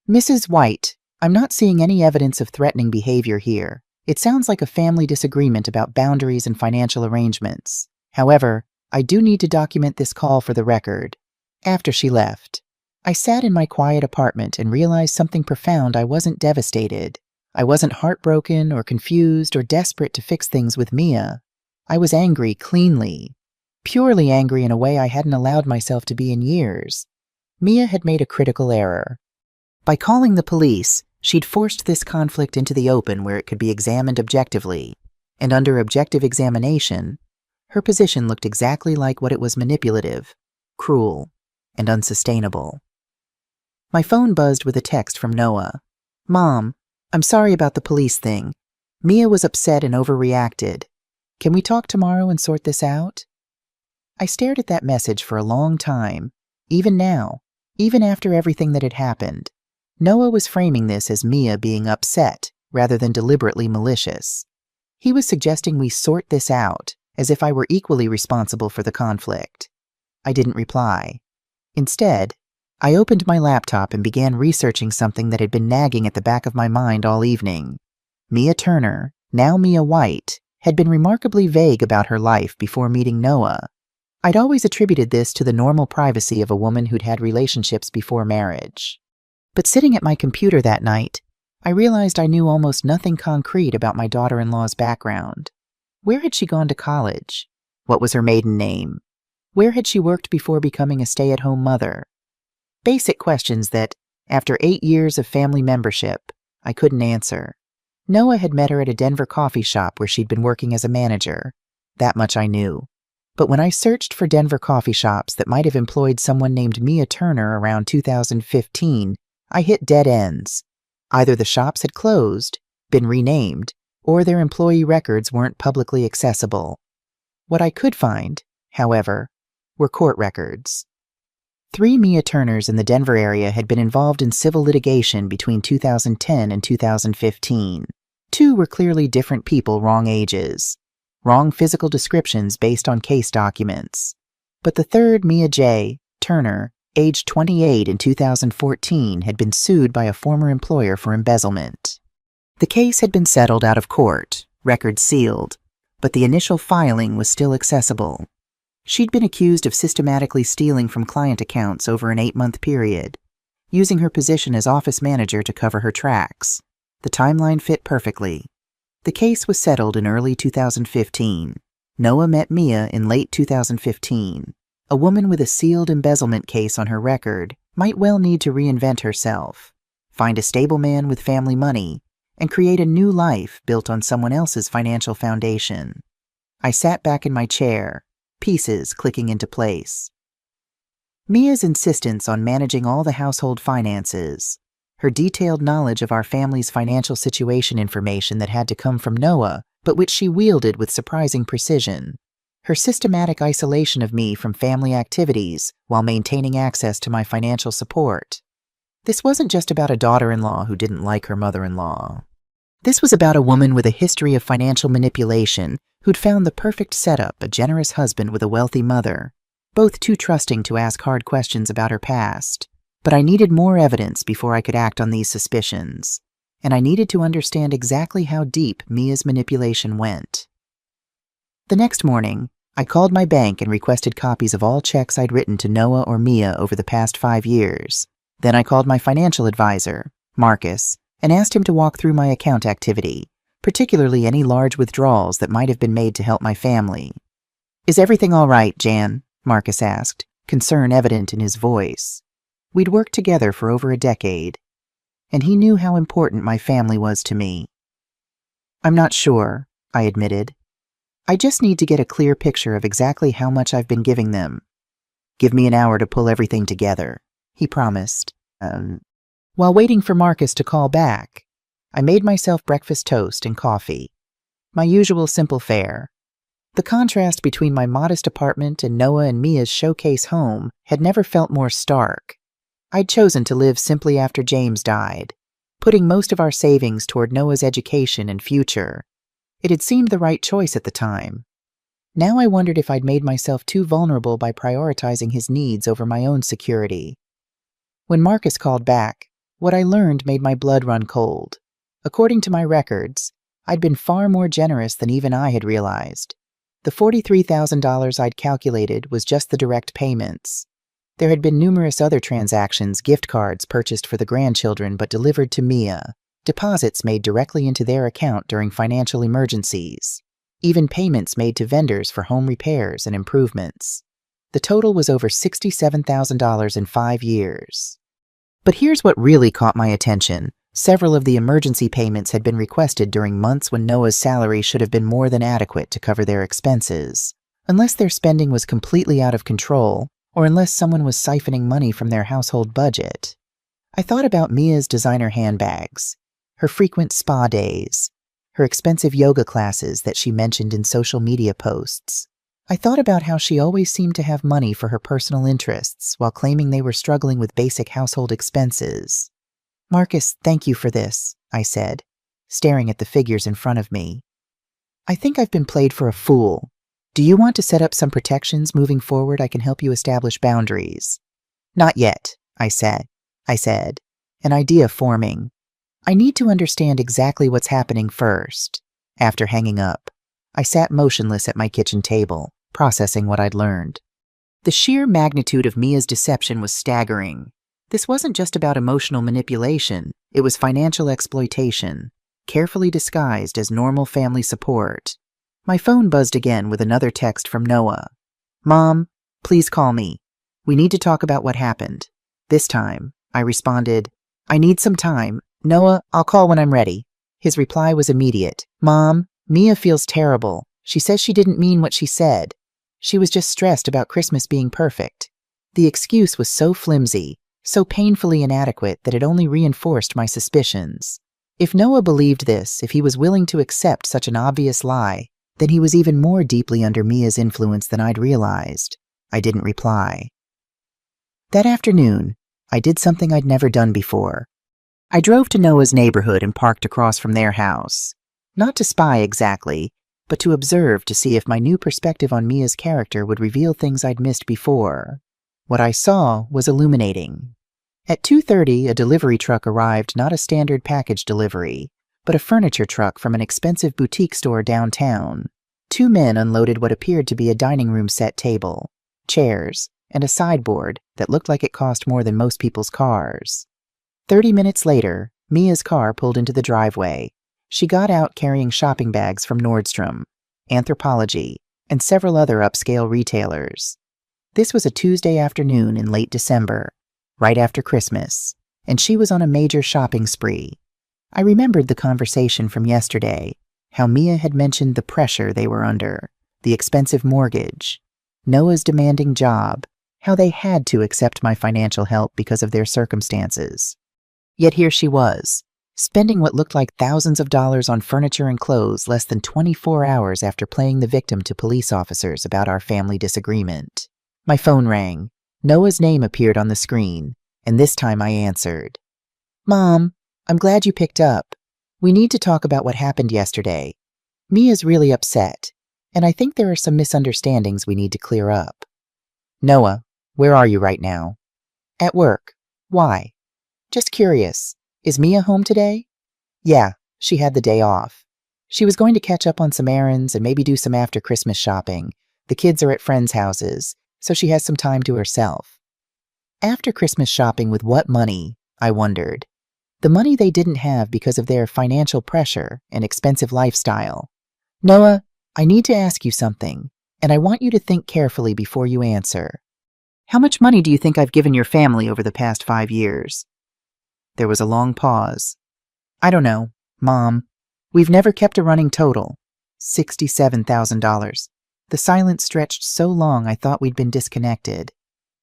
Mrs. White, I'm not seeing any evidence of threatening behavior here. It sounds like a family disagreement about boundaries and financial arrangements. However, I do need to document this call for the record. After she left, I sat in my quiet apartment and realized something profound. I wasn't devastated. I wasn't heartbroken or confused or desperate to fix things with Mia. I was angry cleanly, purely angry in a way I hadn't allowed myself to be in years. Mia had made a critical error. By calling the police, she'd forced this conflict into the open where it could be examined objectively, and under objective examination, her position looked exactly like what it was: manipulative, cruel, and unsustainable. My phone buzzed with a text from Noah. Mom, I'm sorry about the police thing. Mia was upset and overreacted. Can we talk tomorrow and sort this out? I stared at that message for a long time. Even now, even after everything that had happened, Noah was framing this as Mia being upset rather than deliberately malicious. He was suggesting we sort this out, as if I were equally responsible for the conflict. I didn't reply. Instead, I opened my laptop and began researching something that had been nagging at the back of my mind all evening. Mia Turner, now Mia White, had been remarkably vague about her life before meeting Noah. I'd always attributed this to the normal privacy of a woman who'd had relationships before marriage. But sitting at my computer that night, I realized I knew almost nothing concrete about my daughter-in-law's background. Where had she gone to college? What was her maiden name? Where had she worked before becoming a stay-at-home mother? Basic questions that, after 8 years of family membership, I couldn't answer. Noah had met her at a Denver coffee shop where she'd been working as a manager. That much I knew. But when I searched for Denver coffee shops that might have employed someone named Mia Turner around 2015, I hit dead ends. Either the shops had closed, been renamed, or their employee records weren't publicly accessible. What I could find, however, were court records. 3 Mia Turners in the Denver area had been involved in civil litigation between 2010 and 2015. 2 were clearly different people, wrong ages, wrong physical descriptions based on case documents. But the 3rd, Mia J. Turner, aged 28 in 2014, had been sued by a former employer for embezzlement. The case had been settled out of court, records sealed, but the initial filing was still accessible. She'd been accused of systematically stealing from client accounts over an 8-month period, using her position as office manager to cover her tracks. The timeline fit perfectly. The case was settled in early 2015. Noah met Mia in late 2015. A woman with a sealed embezzlement case on her record might well need to reinvent herself, find a stable man with family money, and create a new life built on someone else's financial foundation. I sat back in my chair, pieces clicking into place. Mia's insistence on managing all the household finances, her detailed knowledge of our family's financial situation information that had to come from Noah, but which she wielded with surprising precision, her systematic isolation of me from family activities while maintaining access to my financial support. This wasn't just about a daughter-in-law who didn't like her mother-in-law. This was about a woman with a history of financial manipulation who'd found the perfect setup: a generous husband with a wealthy mother, both too trusting to ask hard questions about her past. But I needed more evidence before I could act on these suspicions, and I needed to understand exactly how deep Mia's manipulation went. The next morning, I called my bank and requested copies of all checks I'd written to Noah or Mia over the past 5 years. Then I called my financial advisor, Marcus, and asked him to walk through my account activity, particularly any large withdrawals that might have been made to help my family. "Is everything all right, Jan?" Marcus asked, concern evident in his voice. We'd worked together for over a decade. and he knew how important my family was to me. I'm not sure, I admitted. I just need to get a clear picture of exactly how much I've been giving them. Give me an hour to pull everything together, he promised. While waiting for Marcus to call back, I made myself breakfast toast and coffee. My usual simple fare. The contrast between my modest apartment and Noah and Mia's showcase home had never felt more stark. I'd chosen to live simply after James died, putting most of our savings toward Noah's education and future. It had seemed the right choice at the time. Now I wondered if I'd made myself too vulnerable by prioritizing his needs over my own security. When Marcus called back, what I learned made my blood run cold. According to my records, I'd been far more generous than even I had realized. The $43,000 I'd calculated was just the direct payments. There had been numerous other transactions, gift cards purchased for the grandchildren but delivered to Mia, deposits made directly into their account during financial emergencies, even payments made to vendors for home repairs and improvements. The total was over $67,000 in 5 years. But here's what really caught my attention. Several of the emergency payments had been requested during months when Noah's salary should have been more than adequate to cover their expenses. Unless their spending was completely out of control, or unless someone was siphoning money from their household budget. I thought about Mia's designer handbags, her frequent spa days, her expensive yoga classes that she mentioned in social media posts. I thought about how she always seemed to have money for her personal interests while claiming they were struggling with basic household expenses. Marcus, thank you for this, I said, staring at the figures in front of me. I think I've been played for a fool. Do you want to set up some protections moving forward? I can help you establish boundaries. Not yet, I said, an idea forming. I need to understand exactly what's happening first. After hanging up, I sat motionless at my kitchen table, processing what I'd learned. The sheer magnitude of Mia's deception was staggering. This wasn't just about emotional manipulation, it was financial exploitation, carefully disguised as normal family support. My phone buzzed again with another text from Noah. Mom, please call me. We need to talk about what happened. This time, I responded, I need some time. Noah, I'll call when I'm ready. His reply was immediate. Mom, Mia feels terrible. She says she didn't mean what she said. She was just stressed about Christmas being perfect. The excuse was so flimsy, so painfully inadequate that it only reinforced my suspicions. If Noah believed this, if he was willing to accept such an obvious lie, then he was even more deeply under Mia's influence than I'd realized. I didn't reply. That afternoon, I did something I'd never done before. I drove to Noah's neighborhood and parked across from their house. Not to spy exactly, but to observe to see if my new perspective on Mia's character would reveal things I'd missed before. What I saw was illuminating. At 2:30, a delivery truck arrived, not a standard package delivery, but a furniture truck from an expensive boutique store downtown. 2 men unloaded what appeared to be a dining room set table, chairs, and a sideboard that looked like it cost more than most people's cars. 30 minutes later, Mia's car pulled into the driveway. She got out carrying shopping bags from Nordstrom, Anthropologie, and several other upscale retailers. This was a Tuesday afternoon in late December, right after Christmas, and she was on a major shopping spree. I remembered the conversation from yesterday, how Mia had mentioned the pressure they were under, the expensive mortgage, Noah's demanding job, how they had to accept my financial help because of their circumstances. Yet here she was, spending what looked like thousands of dollars on furniture and clothes less than 24 hours after playing the victim to police officers about our family disagreement. My phone rang. Noah's name appeared on the screen, and this time I answered. Mom, I'm glad you picked up. We need to talk about what happened yesterday. Mia's really upset, and I think there are some misunderstandings we need to clear up. Noah, where are you right now? At work. Why? Just curious. Is Mia home today? Yeah, she had the day off. She was going to catch up on some errands and maybe do some after-Christmas shopping. The kids are at friends' houses, so she has some time to herself. After Christmas shopping with what money, I wondered. The money they didn't have because of their financial pressure and expensive lifestyle. Noah, I need to ask you something, and I want you to think carefully before you answer. How much money do you think I've given your family over the past 5 years? There was a long pause. I don't know, Mom. We've never kept a running total. $67,000. The silence stretched so long I thought we'd been disconnected.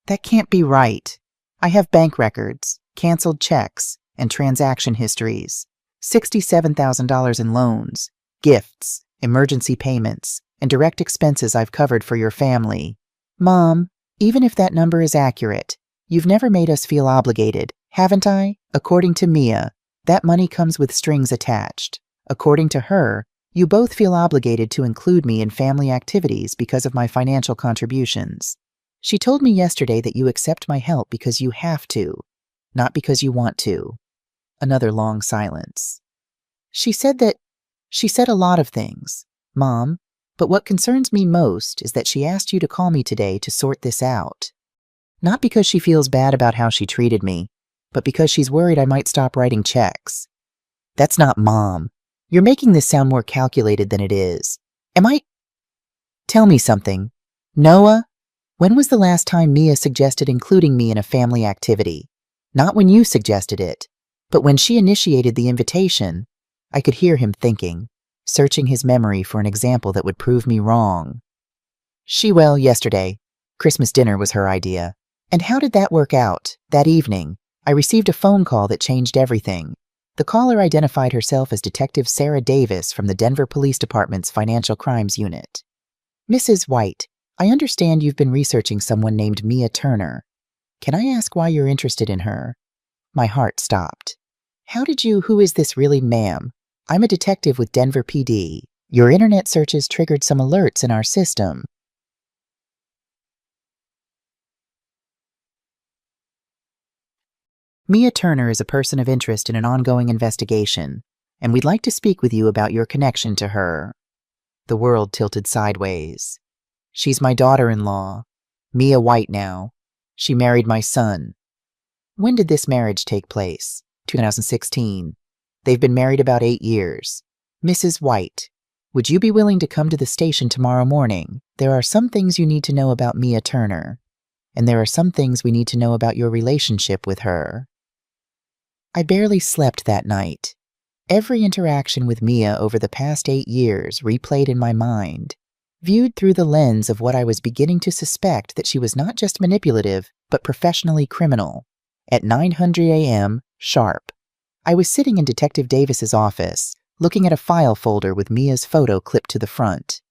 That can't be right. I have bank records, canceled checks, and transaction histories. $67,000 in loans, gifts, emergency payments, and direct expenses I've covered for your family. Mom, even if that number is accurate, you've never made us feel obligated, haven't I? According to Mia, that money comes with strings attached. According to her, you both feel obligated to include me in family activities because of my financial contributions. She told me yesterday that you accept my help because you have to, not because you want to. Another long silence. She said a lot of things, Mom, but what concerns me most is that she asked you to call me today to sort this out. Not because she feels bad about how she treated me, but because she's worried I might stop writing checks. That's not Mom. You're making this sound more calculated than it is. Tell me something. Noah, when was the last time Mia suggested including me in a family activity? Not when you suggested it, but when she initiated the invitation. I could hear him thinking, searching his memory for an example that would prove me wrong. Yesterday. Christmas dinner was her idea. And how did that work out? That evening, I received a phone call that changed everything. The caller identified herself as Detective Sarah Davis from the Denver Police Department's Financial Crimes Unit. Mrs. White, I understand you've been researching someone named Mia Turner. Can I ask why you're interested in her? My heart stopped. Who is this really, ma'am? I'm a detective with Denver PD. Your internet searches triggered some alerts in our system. Mia Turner is a person of interest in an ongoing investigation, and we'd like to speak with you about your connection to her. The world tilted sideways. She's my daughter-in-law, Mia White now. She married my son. When did this marriage take place? 2016. They've been married about 8 years. Mrs. White, would you be willing to come to the station tomorrow morning? There are some things you need to know about Mia Turner, and there are some things we need to know about your relationship with her. I barely slept that night. Every interaction with Mia over the past 8 years replayed in my mind, viewed through the lens of what I was beginning to suspect that she was not just manipulative, but professionally criminal. At 9:00 a.m. sharp, I was sitting in Detective Davis's office, looking at a file folder with Mia's photo clipped to the front.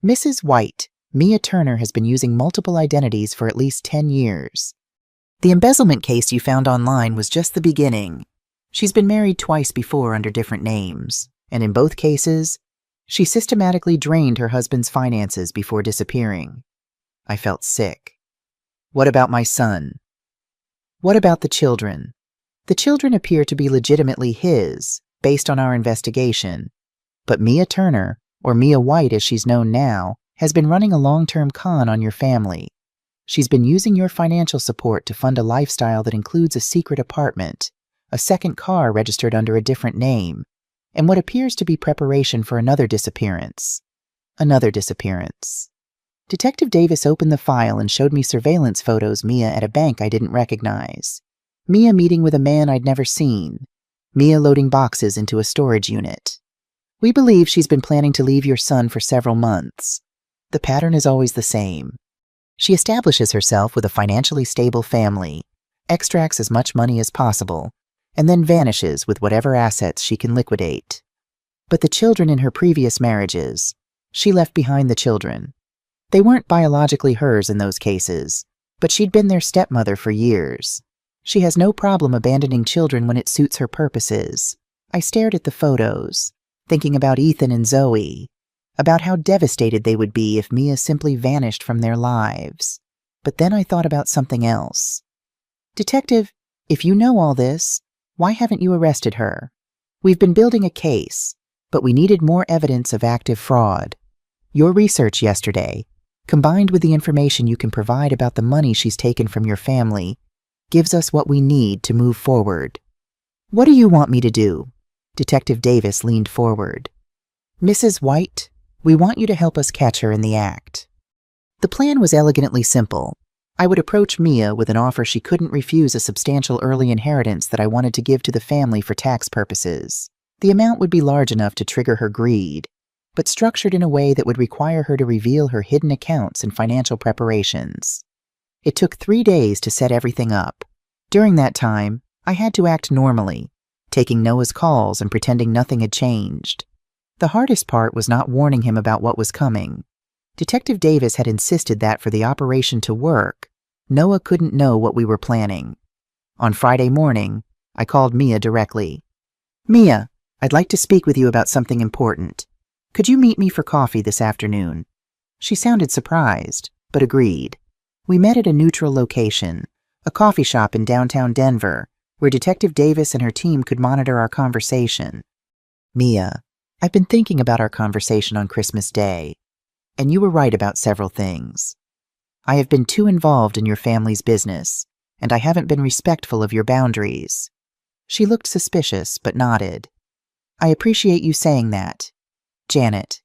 Mrs. White, Mia Turner has been using multiple identities for at least 10 years. The embezzlement case you found online was just the beginning. She's been married twice before under different names, and in both cases, she systematically drained her husband's finances before disappearing. I felt sick. What about my son? What about the children? The children appear to be legitimately his, based on our investigation. But Mia Turner, or Mia White as she's known now, has been running a long-term con on your family. She's been using your financial support to fund a lifestyle that includes a secret apartment, a second car registered under a different name, and what appears to be preparation for another disappearance. Another disappearance. Detective Davis opened the file and showed me surveillance photos Mia at a bank I didn't recognize. Mia meeting with a man I'd never seen. Mia loading boxes into a storage unit. We believe she's been planning to leave your son for several months. The pattern is always the same. She establishes herself with a financially stable family, extracts as much money as possible, and then vanishes with whatever assets she can liquidate. But the children in her previous marriages, she left behind the children. They weren't biologically hers in those cases, but she'd been their stepmother for years. She has no problem abandoning children when it suits her purposes. I stared at the photos, thinking about Ethan and Zoe, about how devastated they would be if Mia simply vanished from their lives. But then I thought about something else. Detective, if you know all this, why haven't you arrested her? We've been building a case, but we needed more evidence of active fraud. Your research yesterday, combined with the information you can provide about the money she's taken from your family, gives us what we need to move forward. What do you want me to do? Detective Davis leaned forward. Mrs. White, we want you to help us catch her in the act. The plan was elegantly simple. I would approach Mia with an offer she couldn't refuse, a substantial early inheritance that I wanted to give to the family for tax purposes. The amount would be large enough to trigger her greed, but structured in a way that would require her to reveal her hidden accounts and financial preparations. It took 3 days to set everything up. During that time, I had to act normally, taking Noah's calls and pretending nothing had changed. The hardest part was not warning him about what was coming. Detective Davis had insisted that for the operation to work, Noah couldn't know what we were planning. On Friday morning, I called Mia directly. "Mia, I'd like to speak with you about something important. Could you meet me for coffee this afternoon?" She sounded surprised, but agreed. We met at a neutral location, a coffee shop in downtown Denver, where Detective Davis and her team could monitor our conversation. "Mia, I've been thinking about our conversation on Christmas Day, and you were right about several things. I have been too involved in your family's business, and I haven't been respectful of your boundaries." She looked suspicious, but nodded. "I appreciate you saying that. Janet,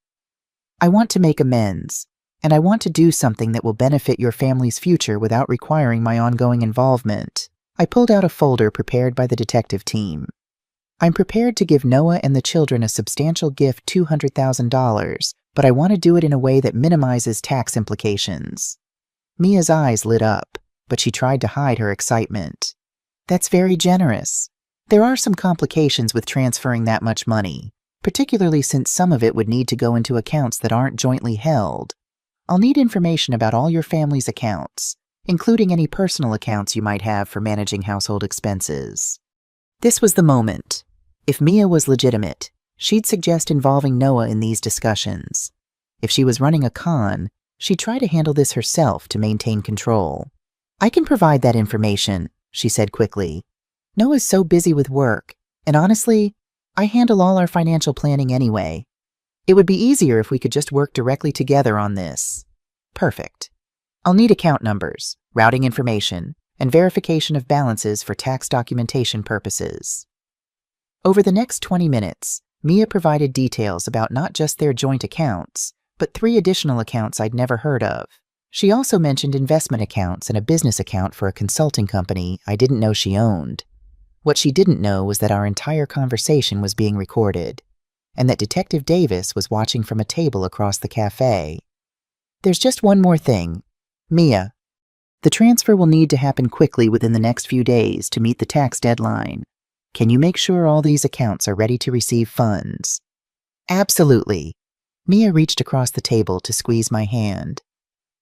I want to make amends, and I want to do something that will benefit your family's future without requiring my ongoing involvement." I pulled out a folder prepared by the detective team. "I'm prepared to give Noah and the children a substantial gift, $200,000, but I want to do it in a way that minimizes tax implications." Mia's eyes lit up, but she tried to hide her excitement. "That's very generous. There are some complications with transferring that much money, particularly since some of it would need to go into accounts that aren't jointly held. I'll need information about all your family's accounts, including any personal accounts you might have for managing household expenses." This was the moment. If Mia was legitimate, she'd suggest involving Noah in these discussions. If she was running a con, she'd try to handle this herself to maintain control. "I can provide that information," she said quickly. "Noah's so busy with work, and honestly, I handle all our financial planning anyway. It would be easier if we could just work directly together on this." "Perfect. I'll need account numbers, routing information, and verification of balances for tax documentation purposes." Over the next 20 minutes, Mia provided details about not just their joint accounts, but 3 additional accounts I'd never heard of. She also mentioned investment accounts and a business account for a consulting company I didn't know she owned. What she didn't know was that our entire conversation was being recorded, and that Detective Davis was watching from a table across the cafe. "There's just one more thing. Mia, the transfer will need to happen quickly within the next few days to meet the tax deadline. Can you make sure all these accounts are ready to receive funds?" "Absolutely." Mia reached across the table to squeeze my hand.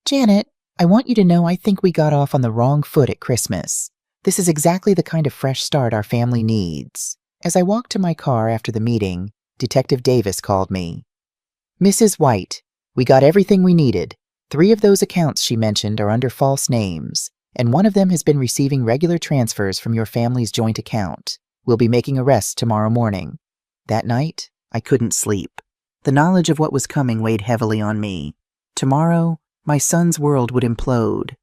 "Janet, I want you to know I think we got off on the wrong foot at Christmas. This is exactly the kind of fresh start our family needs." As I walked to my car after the meeting, Detective Davis called me. "Mrs. White, we got everything we needed. 3 of those accounts she mentioned are under false names, and one of them has been receiving regular transfers from your family's joint account. We'll be making arrests tomorrow morning." That night, I couldn't sleep. The knowledge of what was coming weighed heavily on me. Tomorrow, my son's world would implode.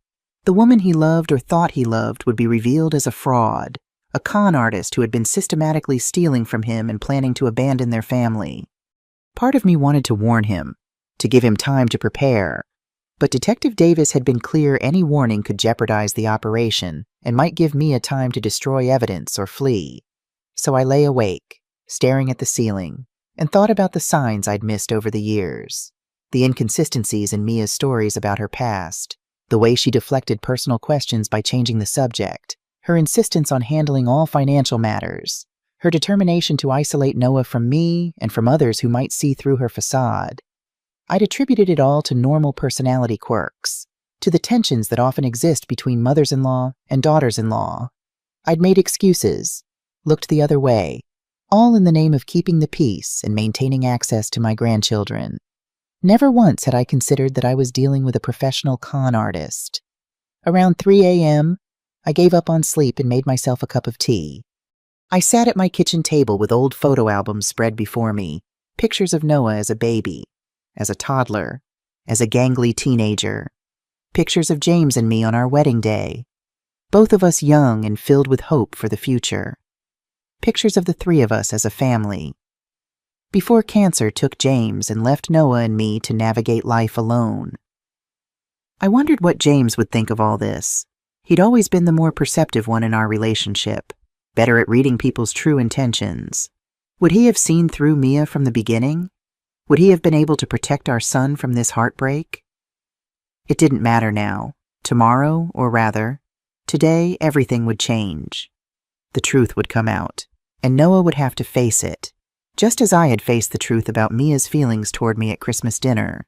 The woman he loved or thought he loved would be revealed as a fraud, a con artist who had been systematically stealing from him and planning to abandon their family. Part of me wanted to warn him, to give him time to prepare, but Detective Davis had been clear any warning could jeopardize the operation and might give Mia time to destroy evidence or flee. So I lay awake, staring at the ceiling, and thought about the signs I'd missed over the years, the inconsistencies in Mia's stories about her past, the way she deflected personal questions by changing the subject, her insistence on handling all financial matters, her determination to isolate Noah from me and from others who might see through her facade. I'd attributed it all to normal personality quirks, to the tensions that often exist between mothers-in-law and daughters-in-law. I'd made excuses, looked the other way, all in the name of keeping the peace and maintaining access to my grandchildren. Never once had I considered that I was dealing with a professional con artist. Around 3 a.m., I gave up on sleep and made myself a cup of tea. I sat at my kitchen table with old photo albums spread before me, pictures of Noah as a baby, as a toddler, as a gangly teenager, pictures of James and me on our wedding day, both of us young and filled with hope for the future, pictures of the 3 of us as a family. Before cancer took James and left Noah and me to navigate life alone. I wondered what James would think of all this. He'd always been the more perceptive one in our relationship, better at reading people's true intentions. Would he have seen through Mia from the beginning? Would he have been able to protect our son from this heartbreak? It didn't matter now. Tomorrow, or rather, today, everything would change. The truth would come out, and Noah would have to face it, just as I had faced the truth about Mia's feelings toward me at Christmas dinner.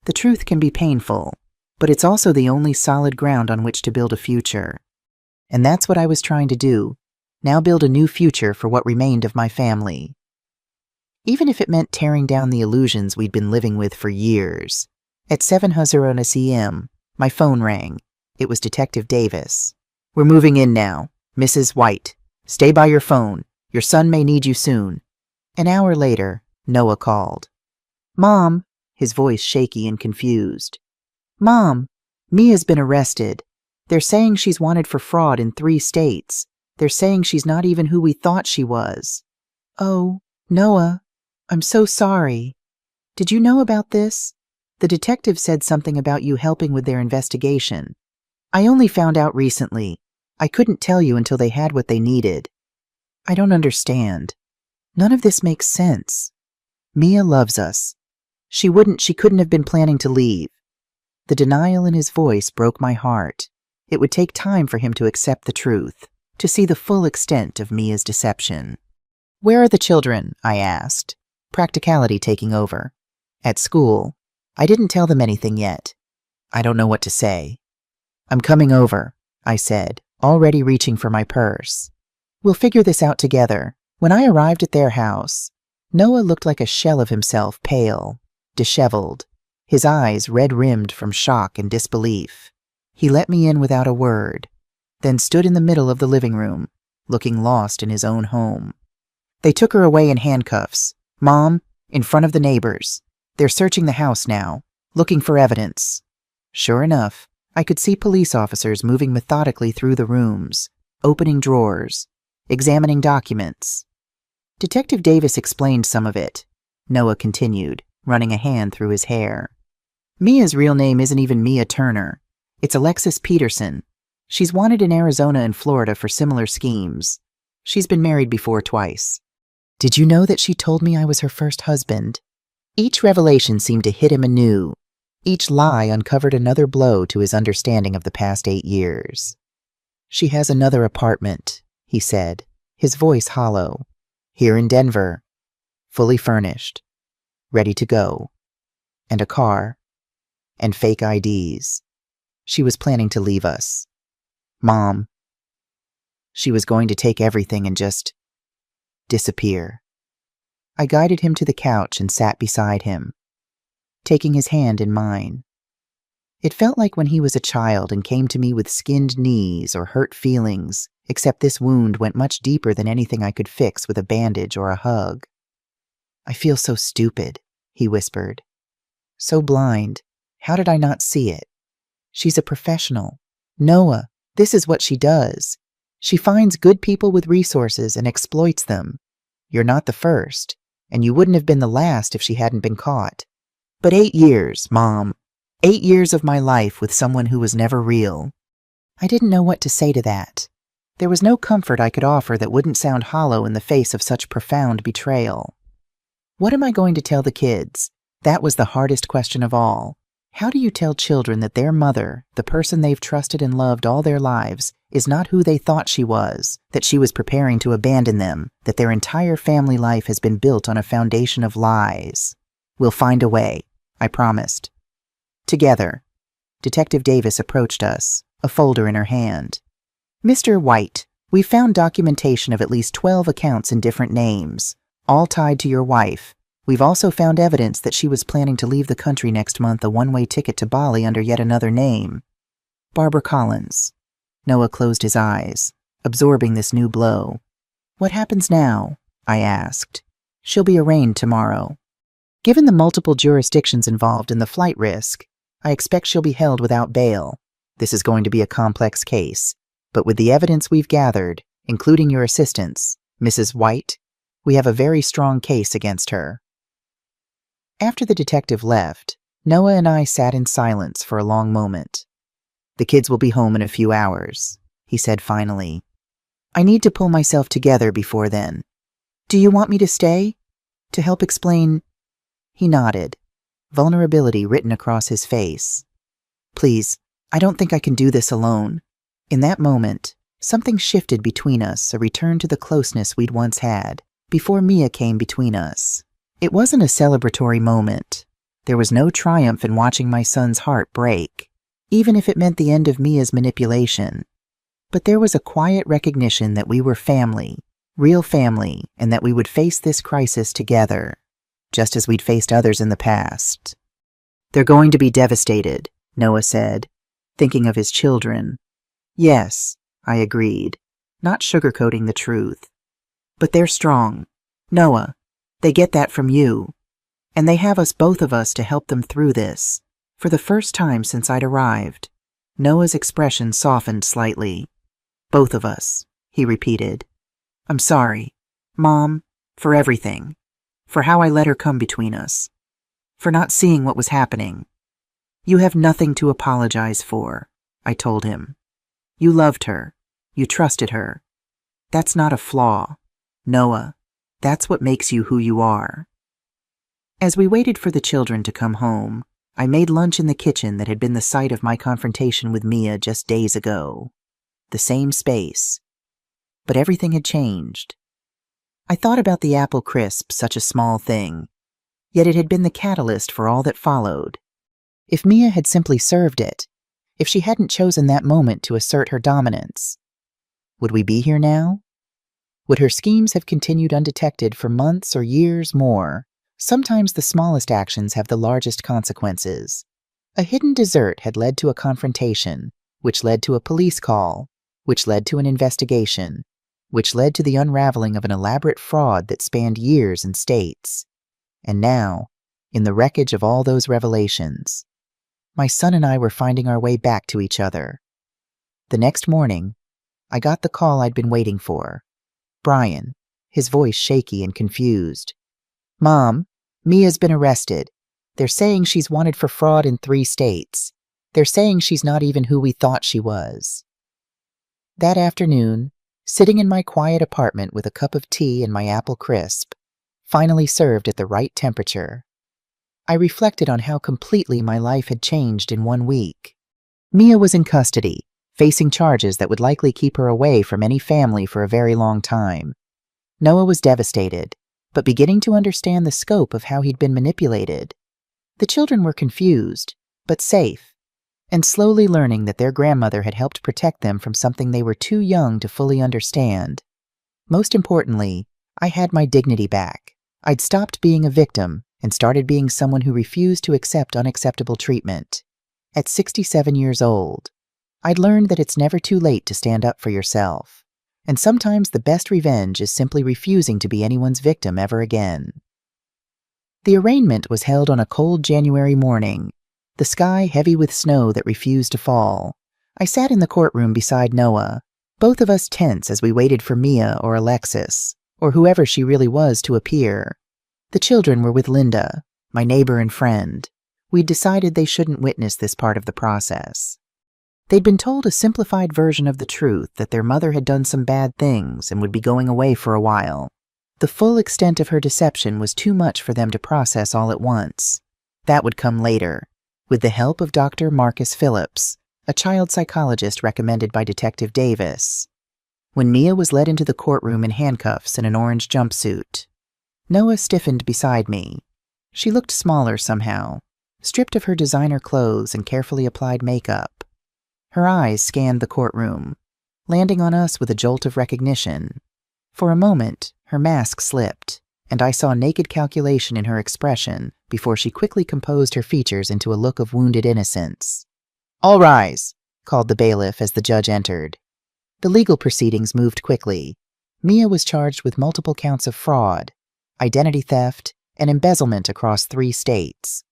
The truth can be painful, but it's also the only solid ground on which to build a future. And that's what I was trying to do, now build a new future for what remained of my family. Even if it meant tearing down the illusions we'd been living with for years. At 7:00 a.m., my phone rang. It was Detective Davis. "We're moving in now. Mrs. White, stay by your phone. Your son may need you soon." An hour later, Noah called. "Mom," his voice shaky and confused. "Mom, Mia's been arrested. They're saying she's wanted for fraud in 3 states. They're saying she's not even who we thought she was." "Oh, Noah, I'm so sorry. Did you know about this? The detective said something about you helping with their investigation. I only found out recently. I couldn't tell you until they had what they needed." "I don't understand. None of this makes sense. Mia loves us. She couldn't have been planning to leave." The denial in his voice broke my heart. It would take time for him to accept the truth, to see the full extent of Mia's deception. "Where are the children?" I asked, practicality taking over. "At school. I didn't tell them anything yet. I don't know what to say." "I'm coming over," I said, already reaching for my purse. "We'll figure this out together." When I arrived at their house, Noah looked like a shell of himself, pale, disheveled, his eyes red-rimmed from shock and disbelief. He let me in without a word, then stood in the middle of the living room, looking lost in his own home. "They took her away in handcuffs. Mom, in front of the neighbors. They're searching the house now, looking for evidence." Sure enough, I could see police officers moving methodically through the rooms, opening drawers, examining documents. Detective Davis explained some of it. Noah continued, running a hand through his hair. "Mia's real name isn't even Mia Turner. It's Alexis Peterson. She's wanted in Arizona and Florida for similar schemes. She's been married before twice. Did you know that she told me I was her first husband?" Each revelation seemed to hit him anew. Each lie uncovered another blow to his understanding of the past 8 years. "She has another apartment," he said, his voice hollow. "Here in Denver. Fully furnished. Ready to go. And a car. And fake IDs. She was planning to leave us. Mom. She was going to take everything and just disappear." I guided him to the couch and sat beside him, taking his hand in mine. It felt like when he was a child and came to me with skinned knees or hurt feelings, except this wound went much deeper than anything I could fix with a bandage or a hug. "I feel so stupid," he whispered. "So blind. How did I not see it? She's a professional. Noah, this is what she does. She finds good people with resources and exploits them. You're not the first, and you wouldn't have been the last if she hadn't been caught. But 8 years, Mom. 8 years of my life with someone who was never real." I didn't know what to say to that. There was no comfort I could offer that wouldn't sound hollow in the face of such profound betrayal. What am I going to tell the kids? That was the hardest question of all. How do you tell children that their mother, the person they've trusted and loved all their lives, is not who they thought she was, that she was preparing to abandon them, that their entire family life has been built on a foundation of lies? "We'll find a way," I promised. Together, Detective Davis approached us, a folder in her hand. "Mr. White, we found documentation of at least 12 accounts in different names, all tied to your wife. We've also found evidence that she was planning to leave the country next month, a one-way ticket to Bali under yet another name. Barbara Collins." Noah closed his eyes, absorbing this new blow. "What happens now?" I asked. "She'll be arraigned tomorrow. Given the multiple jurisdictions involved in the flight risk, I expect she'll be held without bail. This is going to be a complex case, but with the evidence we've gathered, including your assistance, Mrs. White, we have a very strong case against her." After the detective left, Noah and I sat in silence for a long moment. "The kids will be home in a few hours," he said finally. "I need to pull myself together before then. Do you want me to stay? To help explain?" He nodded, vulnerability written across his face. "Please, I don't think I can do this alone." In that moment, something shifted between us, a return to the closeness we'd once had, before Mia came between us. It wasn't a celebratory moment. There was no triumph in watching my son's heart break, even if it meant the end of Mia's manipulation. But there was a quiet recognition that we were family, real family, and that we would face this crisis together, just as we'd faced others in the past. "They're going to be devastated," Noah said, thinking of his children. "Yes," I agreed, not sugarcoating the truth. "But they're strong. Noah, they get that from you. And they have us, both of us, to help them through this." For the first time since I'd arrived, Noah's expression softened slightly. "Both of us," he repeated. "I'm sorry, Mom, for everything. For how I let her come between us. For not seeing what was happening." "You have nothing to apologize for," I told him. "You loved her. You trusted her. That's not a flaw. Noah, that's what makes you who you are." As we waited for the children to come home, I made lunch in the kitchen that had been the site of my confrontation with Mia just days ago. The same space. But everything had changed. I thought about the apple crisp, such a small thing, yet it had been the catalyst for all that followed. If Mia had simply served it, if she hadn't chosen that moment to assert her dominance, would we be here now? Would her schemes have continued undetected for months or years more? Sometimes the smallest actions have the largest consequences. A hidden dessert had led to a confrontation, which led to a police call, which led to an investigation, which led to the unraveling of an elaborate fraud that spanned years and states. And now, in the wreckage of all those revelations, my son and I were finding our way back to each other. The next morning, I got the call I'd been waiting for. Brian, his voice shaky and confused. "Mom, Mia's been arrested. They're saying she's wanted for fraud in 3 states. They're saying she's not even who we thought she was." That afternoon, sitting in my quiet apartment with a cup of tea and my apple crisp, finally served at the right temperature, I reflected on how completely my life had changed in 1 week. Mia was in custody, facing charges that would likely keep her away from any family for a very long time. Noah was devastated, but beginning to understand the scope of how he'd been manipulated. The children were confused, but safe, and slowly learning that their grandmother had helped protect them from something they were too young to fully understand. Most importantly, I had my dignity back. I'd stopped being a victim and started being someone who refused to accept unacceptable treatment. At 67 years old, I'd learned that it's never too late to stand up for yourself. And sometimes the best revenge is simply refusing to be anyone's victim ever again. The arraignment was held on a cold January morning, the sky heavy with snow that refused to fall. I sat in the courtroom beside Noah, both of us tense as we waited for Mia or Alexis, or whoever she really was, to appear. The children were with Linda, my neighbor and friend. We'd decided they shouldn't witness this part of the process. They'd been told a simplified version of the truth, that their mother had done some bad things and would be going away for a while. The full extent of her deception was too much for them to process all at once. That would come later, with the help of Dr. Marcus Phillips, a child psychologist recommended by Detective Davis. When Mia was led into the courtroom in handcuffs and an orange jumpsuit, Noah stiffened beside me. She looked smaller somehow, stripped of her designer clothes and carefully applied makeup. Her eyes scanned the courtroom, landing on us with a jolt of recognition. For a moment, her mask slipped, and I saw naked calculation in her expression before she quickly composed her features into a look of wounded innocence. "All rise," called the bailiff as the judge entered. The legal proceedings moved quickly. Mia was charged with multiple counts of fraud, identity theft, and embezzlement across 3 states.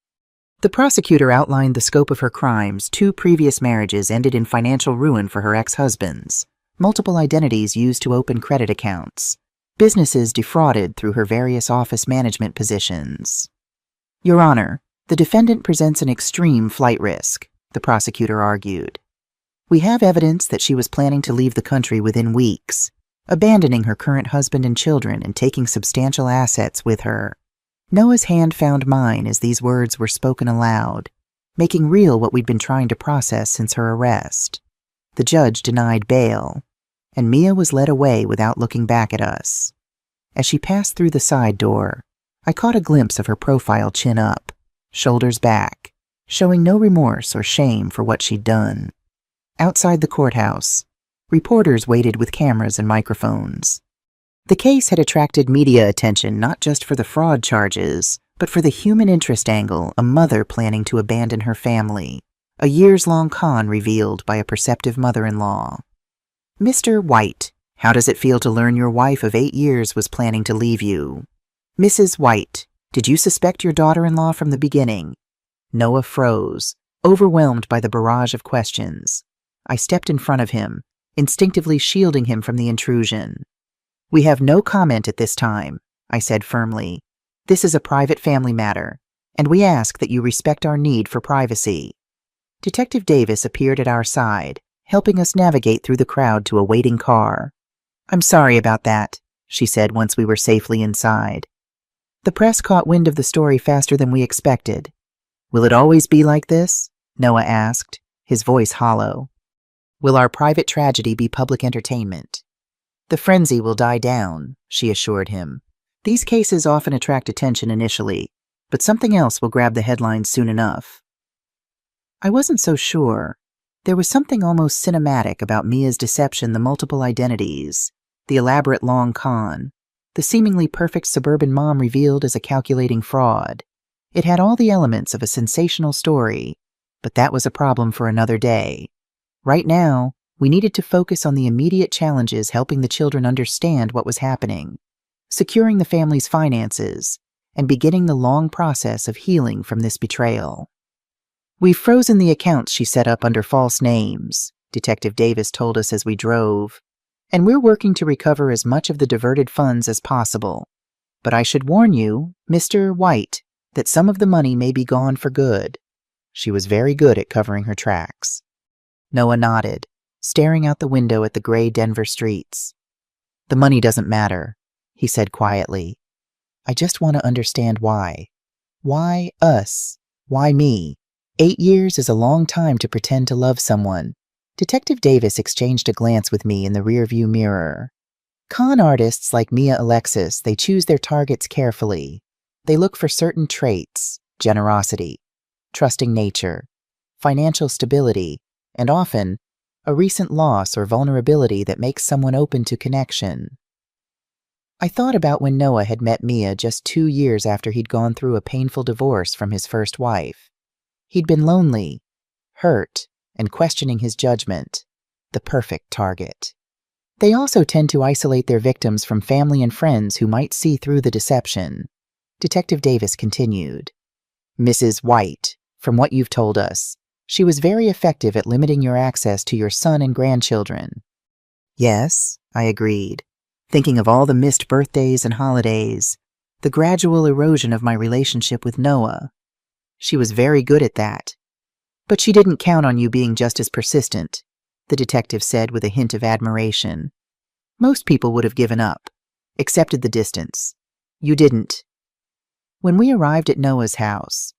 The prosecutor outlined the scope of her crimes. 2 previous marriages ended in financial ruin for her ex-husbands, multiple identities used to open credit accounts, businesses defrauded through her various office management positions. "Your Honor, The defendant presents an extreme flight risk, the prosecutor argued. We have evidence that she was planning to leave the country within weeks, abandoning her current husband and children and taking substantial assets with her. Noah's hand found mine as these words were spoken aloud, making real what we'd been trying to process since her arrest. The judge denied bail, and Mia was led away without looking back at us. As she passed through the side door, I caught a glimpse of her profile chin up, shoulders back, showing no remorse or shame for what she'd done. Outside the courthouse, reporters waited with cameras and microphones. The case had attracted media attention not just for the fraud charges, but for the human interest angle, a mother planning to abandon her family, a years-long con revealed by a perceptive mother-in-law. Mr. White, how does it feel to learn your wife of 8 years was planning to leave you? Mrs. White, did you suspect your daughter-in-law from the beginning? Noah froze, overwhelmed by the barrage of questions. I stepped in front of him, instinctively shielding him from the intrusion. We have no comment at this time, I said firmly. This is a private family matter, and we ask that you respect our need for privacy. Detective Davis appeared at our side, helping us navigate through the crowd to a waiting car. I'm sorry about that, she said once we were safely inside. The press caught wind of the story faster than we expected. Will it always be like this? Noah asked, his voice hollow. Will our private tragedy be public entertainment? The frenzy will die down, she assured him. These cases often attract attention initially, but something else will grab the headlines soon enough. I wasn't so sure. There was something almost cinematic about Mia's deception, the multiple identities, the elaborate long con, the seemingly perfect suburban mom revealed as a calculating fraud. It had all the elements of a sensational story, but that was a problem for another day. Right now, we needed to focus on the immediate challenges helping the children understand what was happening, securing the family's finances, and beginning the long process of healing from this betrayal. We've frozen the accounts she set up under false names, Detective Davis told us as we drove, and we're working to recover as much of the diverted funds as possible. But I should warn you, Mr. White, that some of the money may be gone for good. She was very good at covering her tracks. Noah nodded, staring out the window at the gray Denver streets. The money doesn't matter, he said quietly. I just want to understand why. Why us? Why me? 8 years is a long time to pretend to love someone. Detective Davis exchanged a glance with me in the rearview mirror. Con artists like Mia Alexis, they choose their targets carefully. They look for certain traits: generosity, trusting nature, financial stability, and often a recent loss or vulnerability that makes someone open to connection. I thought about when Noah had met Mia just 2 years after he'd gone through a painful divorce from his first wife. He'd been lonely, hurt, and questioning his judgment. The perfect target. They also tend to isolate their victims from family and friends who might see through the deception. Detective Davis continued. Mrs. White, from what you've told us, she was very effective at limiting your access to your son and grandchildren. Yes, I agreed, thinking of all the missed birthdays and holidays, the gradual erosion of my relationship with Noah. She was very good at that. But she didn't count on you being just as persistent, the detective said with a hint of admiration. Most people would have given up, accepted the distance. You didn't. When we arrived at Noah's house,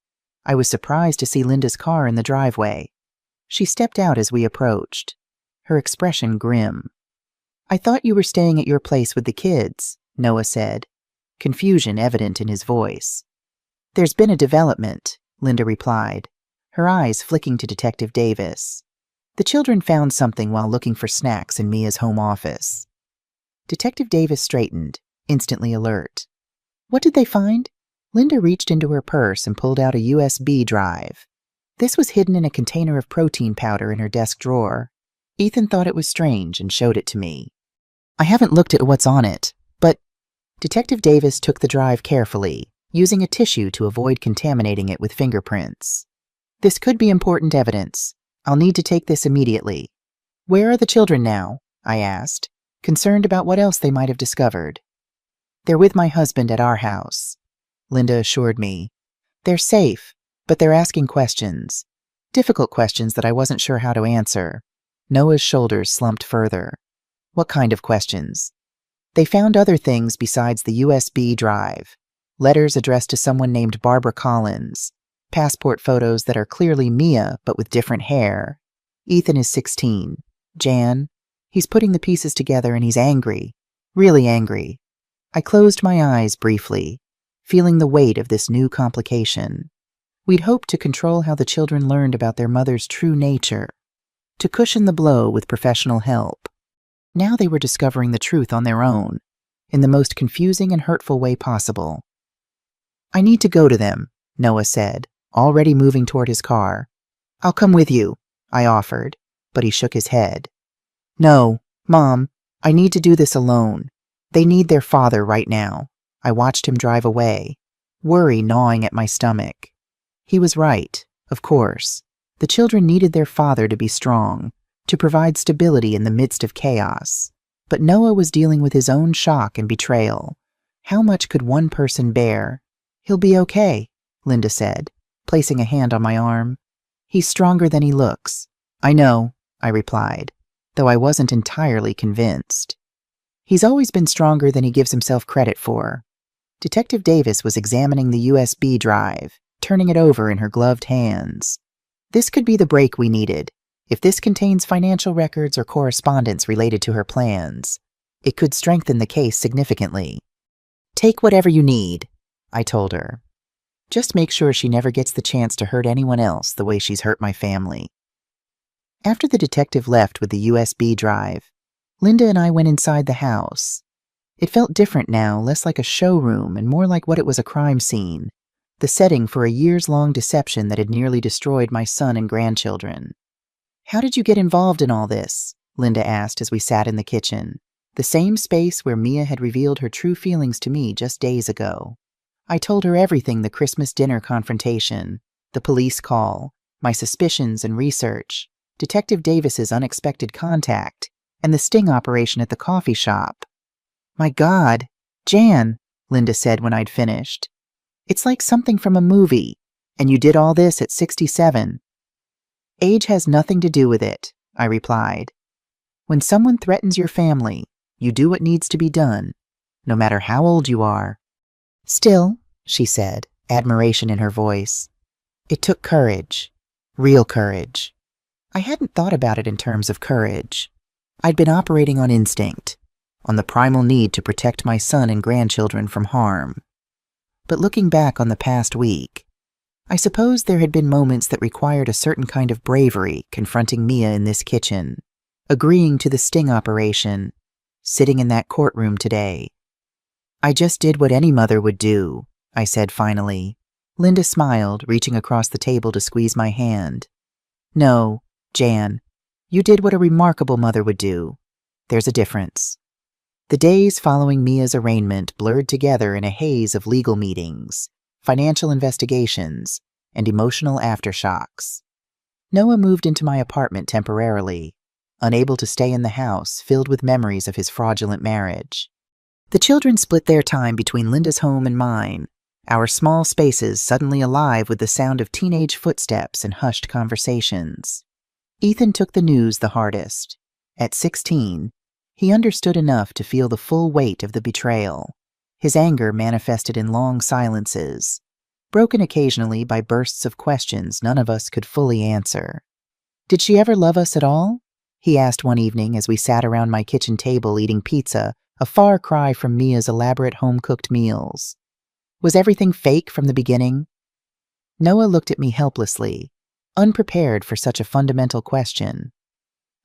I was surprised to see Linda's car in the driveway. She stepped out as we approached, her expression grim. I thought you were staying at your place with the kids, Noah said, confusion evident in his voice. There's been a development, Linda replied, her eyes flicking to Detective Davis. The children found something while looking for snacks in Mia's home office. Detective Davis straightened, instantly alert. What did they find? Linda reached into her purse and pulled out a USB drive. This was hidden in a container of protein powder in her desk drawer. Ethan thought it was strange and showed it to me. I haven't looked at what's on it, but Detective Davis took the drive carefully, using a tissue to avoid contaminating it with fingerprints. This could be important evidence. I'll need to take this immediately. Where are the children now? I asked, concerned about what else they might have discovered. They're with my husband at our house, Linda assured me. They're safe, But they're asking questions. Difficult questions that I wasn't sure how to answer. Noah's shoulders slumped further. What kind of questions? They found other things besides the USB drive. Letters addressed to someone named Barbara Collins. Passport photos that are clearly Mia, but with different hair. Ethan is 16. Jan, he's putting the pieces together and he's angry. Really angry. I closed my eyes briefly, feeling the weight of this new complication. We'd hoped to control how the children learned about their mother's true nature, to cushion the blow with professional help. Now they were discovering the truth on their own, in the most confusing and hurtful way possible. I need to go to them, Noah said, already moving toward his car. I'll come with you, I offered, but he shook his head. No, Mom, I need to do this alone. They need their father right now. I watched him drive away, worry gnawing at my stomach. He was right, of course. The children needed their father to be strong, to provide stability in the midst of chaos. But Noah was dealing with his own shock and betrayal. How much could one person bear? He'll be okay, Linda said, placing a hand on my arm. He's stronger than he looks. I know, I replied, though I wasn't entirely convinced. He's always been stronger than he gives himself credit for. Detective Davis was examining the USB drive, turning it over in her gloved hands. This could be the break we needed. If this contains financial records or correspondence related to her plans, it could strengthen the case significantly. Take whatever you need, I told her. Just make sure she never gets the chance to hurt anyone else the way she's hurt my family. After the detective left with the USB drive, Linda and I went inside the house. It felt different now, less like a showroom and more like what it was a crime scene, the setting for a years-long deception that had nearly destroyed my son and grandchildren. How did you get involved in all this? Linda asked as we sat in the kitchen, the same space where Mia had revealed her true feelings to me just days ago. I told her everything: the Christmas dinner confrontation, the police call, my suspicions and research, Detective Davis's unexpected contact, and the sting operation at the coffee shop. My God, Jan, Linda said when I'd finished. It's like something from a movie, and you did all this at 67. Age has nothing to do with it, I replied. When someone threatens your family, you do what needs to be done, no matter how old you are. Still, she said, admiration in her voice. It took courage, real courage. I hadn't thought about it in terms of courage. I'd been operating on instinct, on the primal need to protect my son and grandchildren from harm. But looking back on the past week, I suppose there had been moments that required a certain kind of bravery confronting Mia in this kitchen, agreeing to the sting operation, sitting in that courtroom today. I just did what any mother would do, I said finally. Linda smiled, reaching across the table to squeeze my hand. No, Jan, you did what a remarkable mother would do. There's a difference. The days following Mia's arraignment blurred together in a haze of legal meetings, financial investigations, and emotional aftershocks. Noah moved into my apartment temporarily, unable to stay in the house, filled with memories of his fraudulent marriage. The children split their time between Linda's home and mine, our small spaces suddenly alive with the sound of teenage footsteps and hushed conversations. Ethan took the news the hardest. At 16, he understood enough to feel the full weight of the betrayal. His anger manifested in long silences, broken occasionally by bursts of questions none of us could fully answer. Did she ever love us at all? He asked one evening as we sat around my kitchen table eating pizza, a far cry from Mia's elaborate home-cooked meals. Was everything fake from the beginning? Noah looked at me helplessly, unprepared for such a fundamental question.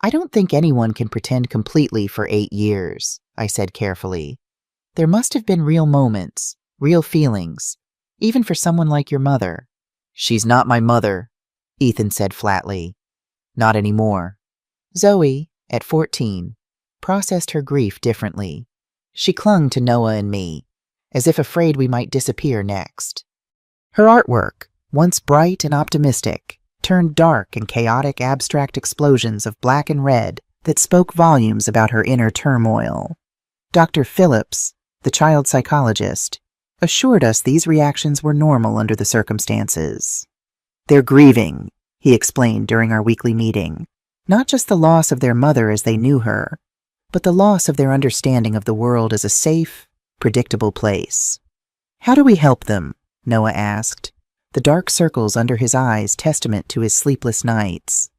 I don't think anyone can pretend completely for 8 years, I said carefully. There must have been real moments, real feelings, even for someone like your mother. She's not my mother, Ethan said flatly. Not anymore. Zoe, at 14, processed her grief differently. She clung to Noah and me, as if afraid we might disappear next. Her artwork, once bright and optimistic, turned dark and chaotic abstract explosions of black and red that spoke volumes about her inner turmoil. Dr. Phillips, the child psychologist, assured us these reactions were normal under the circumstances. They're grieving, he explained during our weekly meeting. Not just the loss of their mother as they knew her, but the loss of their understanding of the world as a safe, predictable place. How do we help them? Noah asked, the dark circles under his eyes testament to his sleepless nights.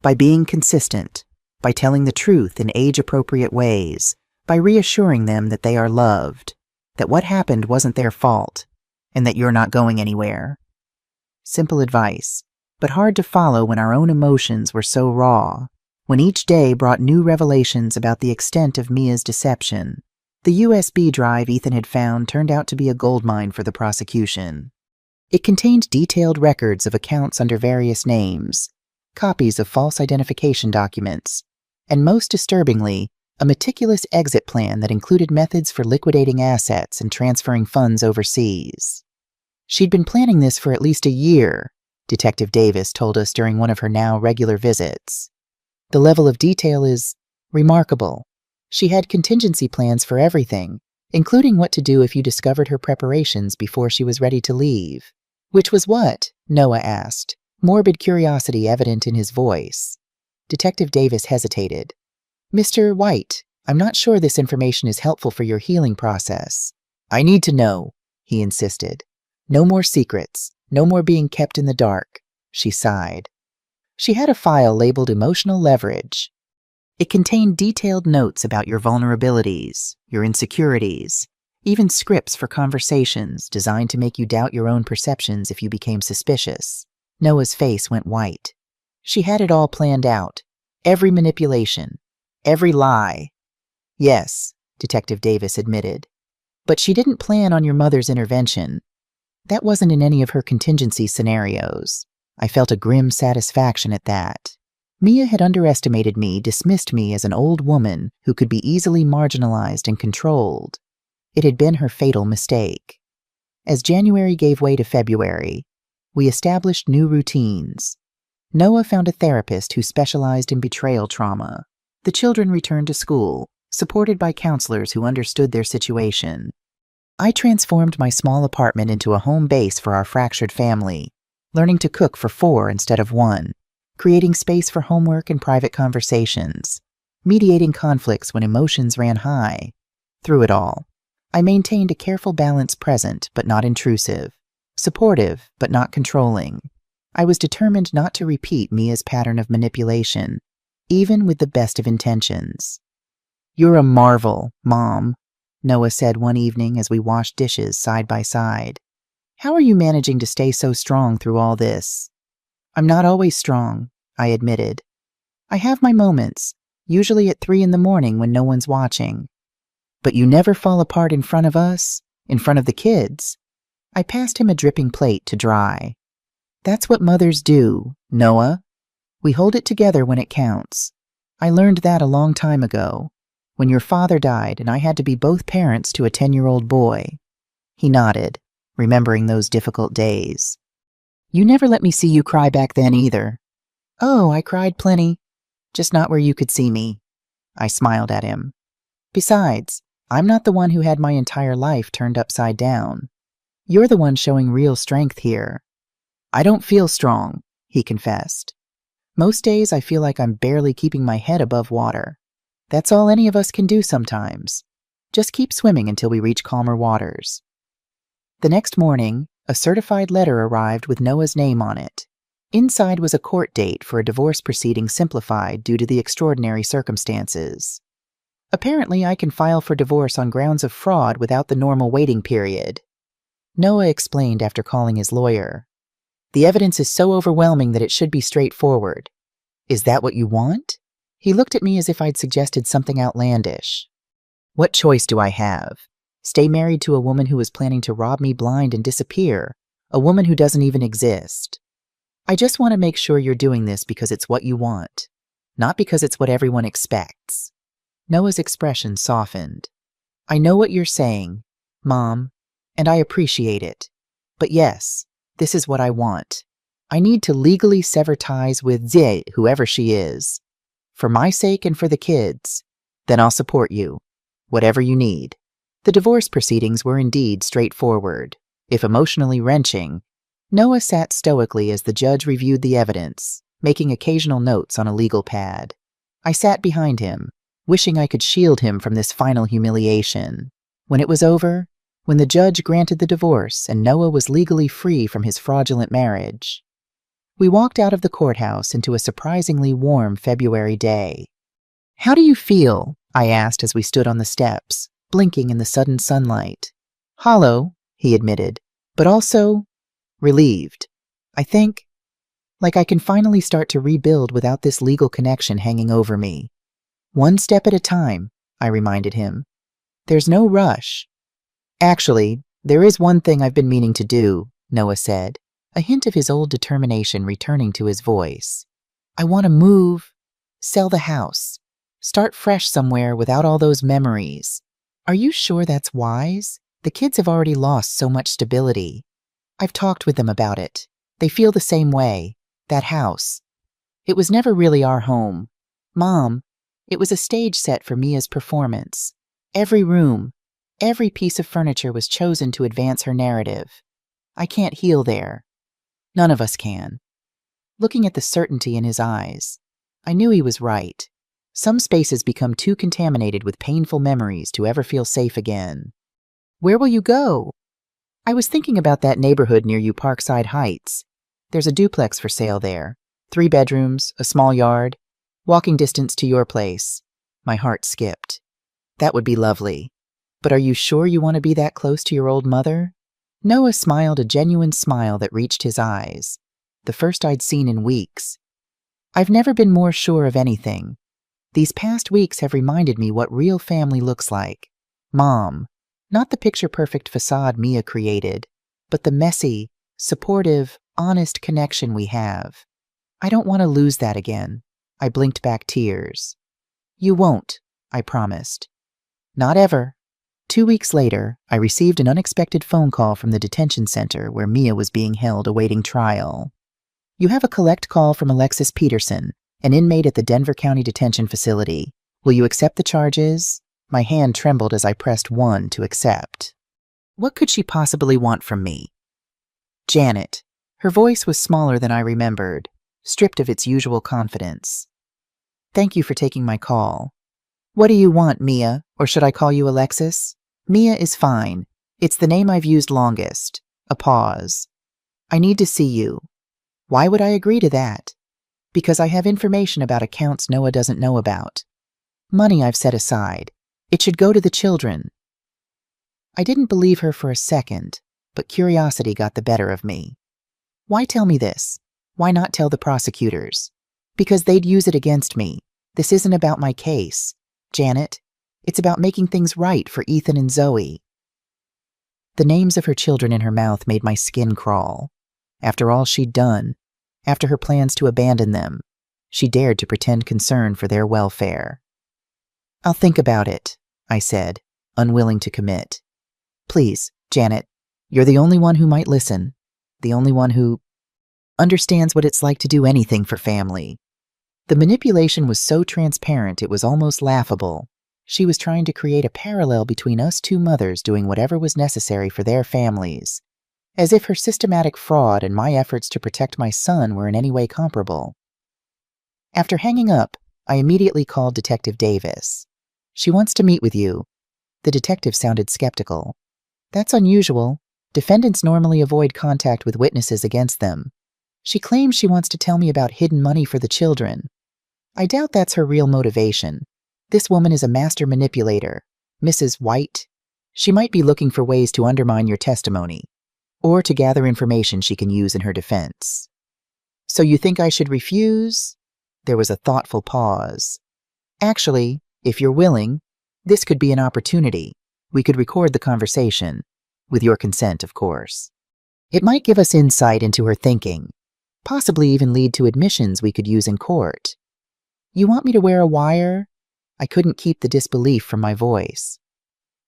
By being consistent, by telling the truth in age-appropriate ways, by reassuring them that they are loved, that what happened wasn't their fault, and that you're not going anywhere. Simple advice, but hard to follow when our own emotions were so raw, when each day brought new revelations about the extent of Mia's deception. The USB drive Ethan had found turned out to be a goldmine for the prosecution. It contained detailed records of accounts under various names, copies of false identification documents, and most disturbingly, a meticulous exit plan that included methods for liquidating assets and transferring funds overseas. She'd been planning this for at least a year, Detective Davis told us during one of her now regular visits. The level of detail is remarkable. She had contingency plans for everything, including what to do if you discovered her preparations before she was ready to leave. Which was what? Noah asked, morbid curiosity evident in his voice. Detective Davis hesitated. Mr. White, I'm not sure this information is helpful for your healing process. I need to know, he insisted. No more secrets, no more being kept in the dark, she sighed. She had a file labeled Emotional Leverage. It contained detailed notes about your vulnerabilities, your insecurities, even scripts for conversations designed to make you doubt your own perceptions if you became suspicious. Noah's face went white. She had it all planned out. Every manipulation. Every lie. Yes, Detective Davis admitted. But she didn't plan on your mother's intervention. That wasn't in any of her contingency scenarios. I felt a grim satisfaction at that. Mia had underestimated me, dismissed me as an old woman who could be easily marginalized and controlled. It had been her fatal mistake. As January gave way to February, we established new routines. Noah found a therapist who specialized in betrayal trauma. The children returned to school, supported by counselors who understood their situation. I transformed my small apartment into a home base for our fractured family, learning to cook for 4 instead of 1, creating space for homework and private conversations, mediating conflicts when emotions ran high. Through it all, I maintained a careful balance, present but not intrusive, supportive but not controlling. I was determined not to repeat Mia's pattern of manipulation, even with the best of intentions. You're a marvel, Mom, Noah said one evening as we washed dishes side by side. How are you managing to stay so strong through all this? I'm not always strong, I admitted. I have my moments, usually at 3 in the morning when no one's watching. But you never fall apart in front of us, in front of the kids. I passed him a dripping plate to dry. That's what mothers do, Noah. We hold it together when it counts. I learned that a long time ago, when your father died and I had to be both parents to a 10-year-old boy. He nodded, remembering those difficult days. You never let me see you cry back then either. Oh, I cried plenty, just not where you could see me. I smiled at him. Besides, I'm not the one who had my entire life turned upside down. You're the one showing real strength here. I don't feel strong, he confessed. Most days I feel like I'm barely keeping my head above water. That's all any of us can do sometimes. Just keep swimming until we reach calmer waters. The next morning, a certified letter arrived with Noah's name on it. Inside was a court date for a divorce proceeding simplified due to the extraordinary circumstances. Apparently, I can file for divorce on grounds of fraud without the normal waiting period. Noah explained after calling his lawyer. The evidence is so overwhelming that it should be straightforward. Is that what you want? He looked at me as if I'd suggested something outlandish. What choice do I have? Stay married to a woman who is planning to rob me blind and disappear, a woman who doesn't even exist. I just want to make sure you're doing this because it's what you want, not because it's what everyone expects. Noah's expression softened. I know what you're saying, Mom, and I appreciate it. But yes, this is what I want. I need to legally sever ties with whoever she is. For my sake and for the kids. Then I'll support you. Whatever you need. The divorce proceedings were indeed straightforward, if emotionally wrenching. Noah sat stoically as the judge reviewed the evidence, making occasional notes on a legal pad. I sat behind him, wishing I could shield him from this final humiliation. When it was over, when the judge granted the divorce and Noah was legally free from his fraudulent marriage, we walked out of the courthouse into a surprisingly warm February day. "How do you feel?" I asked as we stood on the steps, blinking in the sudden sunlight. "Hollow," he admitted, "but also relieved. I think, like I can finally start to rebuild without this legal connection hanging over me." "One step at a time," I reminded him. "There's no rush." "Actually, there is one thing I've been meaning to do," Noah said, a hint of his old determination returning to his voice. "I want to move, sell the house, start fresh somewhere without all those memories." "Are you sure that's wise? The kids have already lost so much stability." "I've talked with them about it. They feel the same way. That house. It was never really our home. Mom, it was a stage set for Mia's performance. Every room, every piece of furniture was chosen to advance her narrative. I can't heal there. None of us can." Looking at the certainty in his eyes, I knew he was right. Some spaces become too contaminated with painful memories to ever feel safe again. "Where will you go?" "I was thinking about that neighborhood near you, Parkside Heights. There's a duplex for sale there. 3 bedrooms, a small yard, walking distance to your place." My heart skipped. "That would be lovely. But are you sure you want to be that close to your old mother?" Noah smiled a genuine smile that reached his eyes, the first I'd seen in weeks. "I've never been more sure of anything. These past weeks have reminded me what real family looks like. Mom, not the picture-perfect facade Mia created, but the messy, supportive, honest connection we have. I don't want to lose that again." I blinked back tears. "You won't," I promised. "Not ever." 2 weeks later, I received an unexpected phone call from the detention center where Mia was being held awaiting trial. "You have a collect call from Alexis Peterson, an inmate at the Denver County Detention Facility. Will you accept the charges?" My hand trembled as I pressed 1 to accept. What could she possibly want from me? Janet. Her voice was smaller than I remembered, stripped of its usual confidence. "Thank you for taking my call." "What do you want, Mia? Or should I call you Alexis?" "Mia is fine. It's the name I've used longest." A pause. "I need to see you." "Why would I agree to that?" "Because I have information about accounts Noah doesn't know about. Money I've set aside. It should go to the children." I didn't believe her for a second, but curiosity got the better of me. "Why tell me this? Why not tell the prosecutors?" "Because they'd use it against me. This isn't about my case, Janet. It's about making things right for Ethan and Zoe." The names of her children in her mouth made my skin crawl. After all she'd done, after her plans to abandon them, she dared to pretend concern for their welfare. "I'll think about it," I said, unwilling to commit. "Please, Janet, you're the only one who might listen, the only one who understands what it's like to do anything for family." The manipulation was so transparent it was almost laughable. She was trying to create a parallel between us 2 mothers doing whatever was necessary for their families, as if her systematic fraud and my efforts to protect my son were in any way comparable. After hanging up, I immediately called Detective Davis. "She wants to meet with you." The detective sounded skeptical. "That's unusual. Defendants normally avoid contact with witnesses against them. She claims she wants to tell me about hidden money for the children. I doubt that's her real motivation. This woman is a master manipulator, Mrs. White. She might be looking for ways to undermine your testimony, or to gather information she can use in her defense." "So you think I should refuse?" There was a thoughtful pause. "Actually, if you're willing, this could be an opportunity. We could record the conversation, with your consent, of course. It might give us insight into her thinking, possibly even lead to admissions we could use in court." "You want me to wear a wire?" I couldn't keep the disbelief from my voice.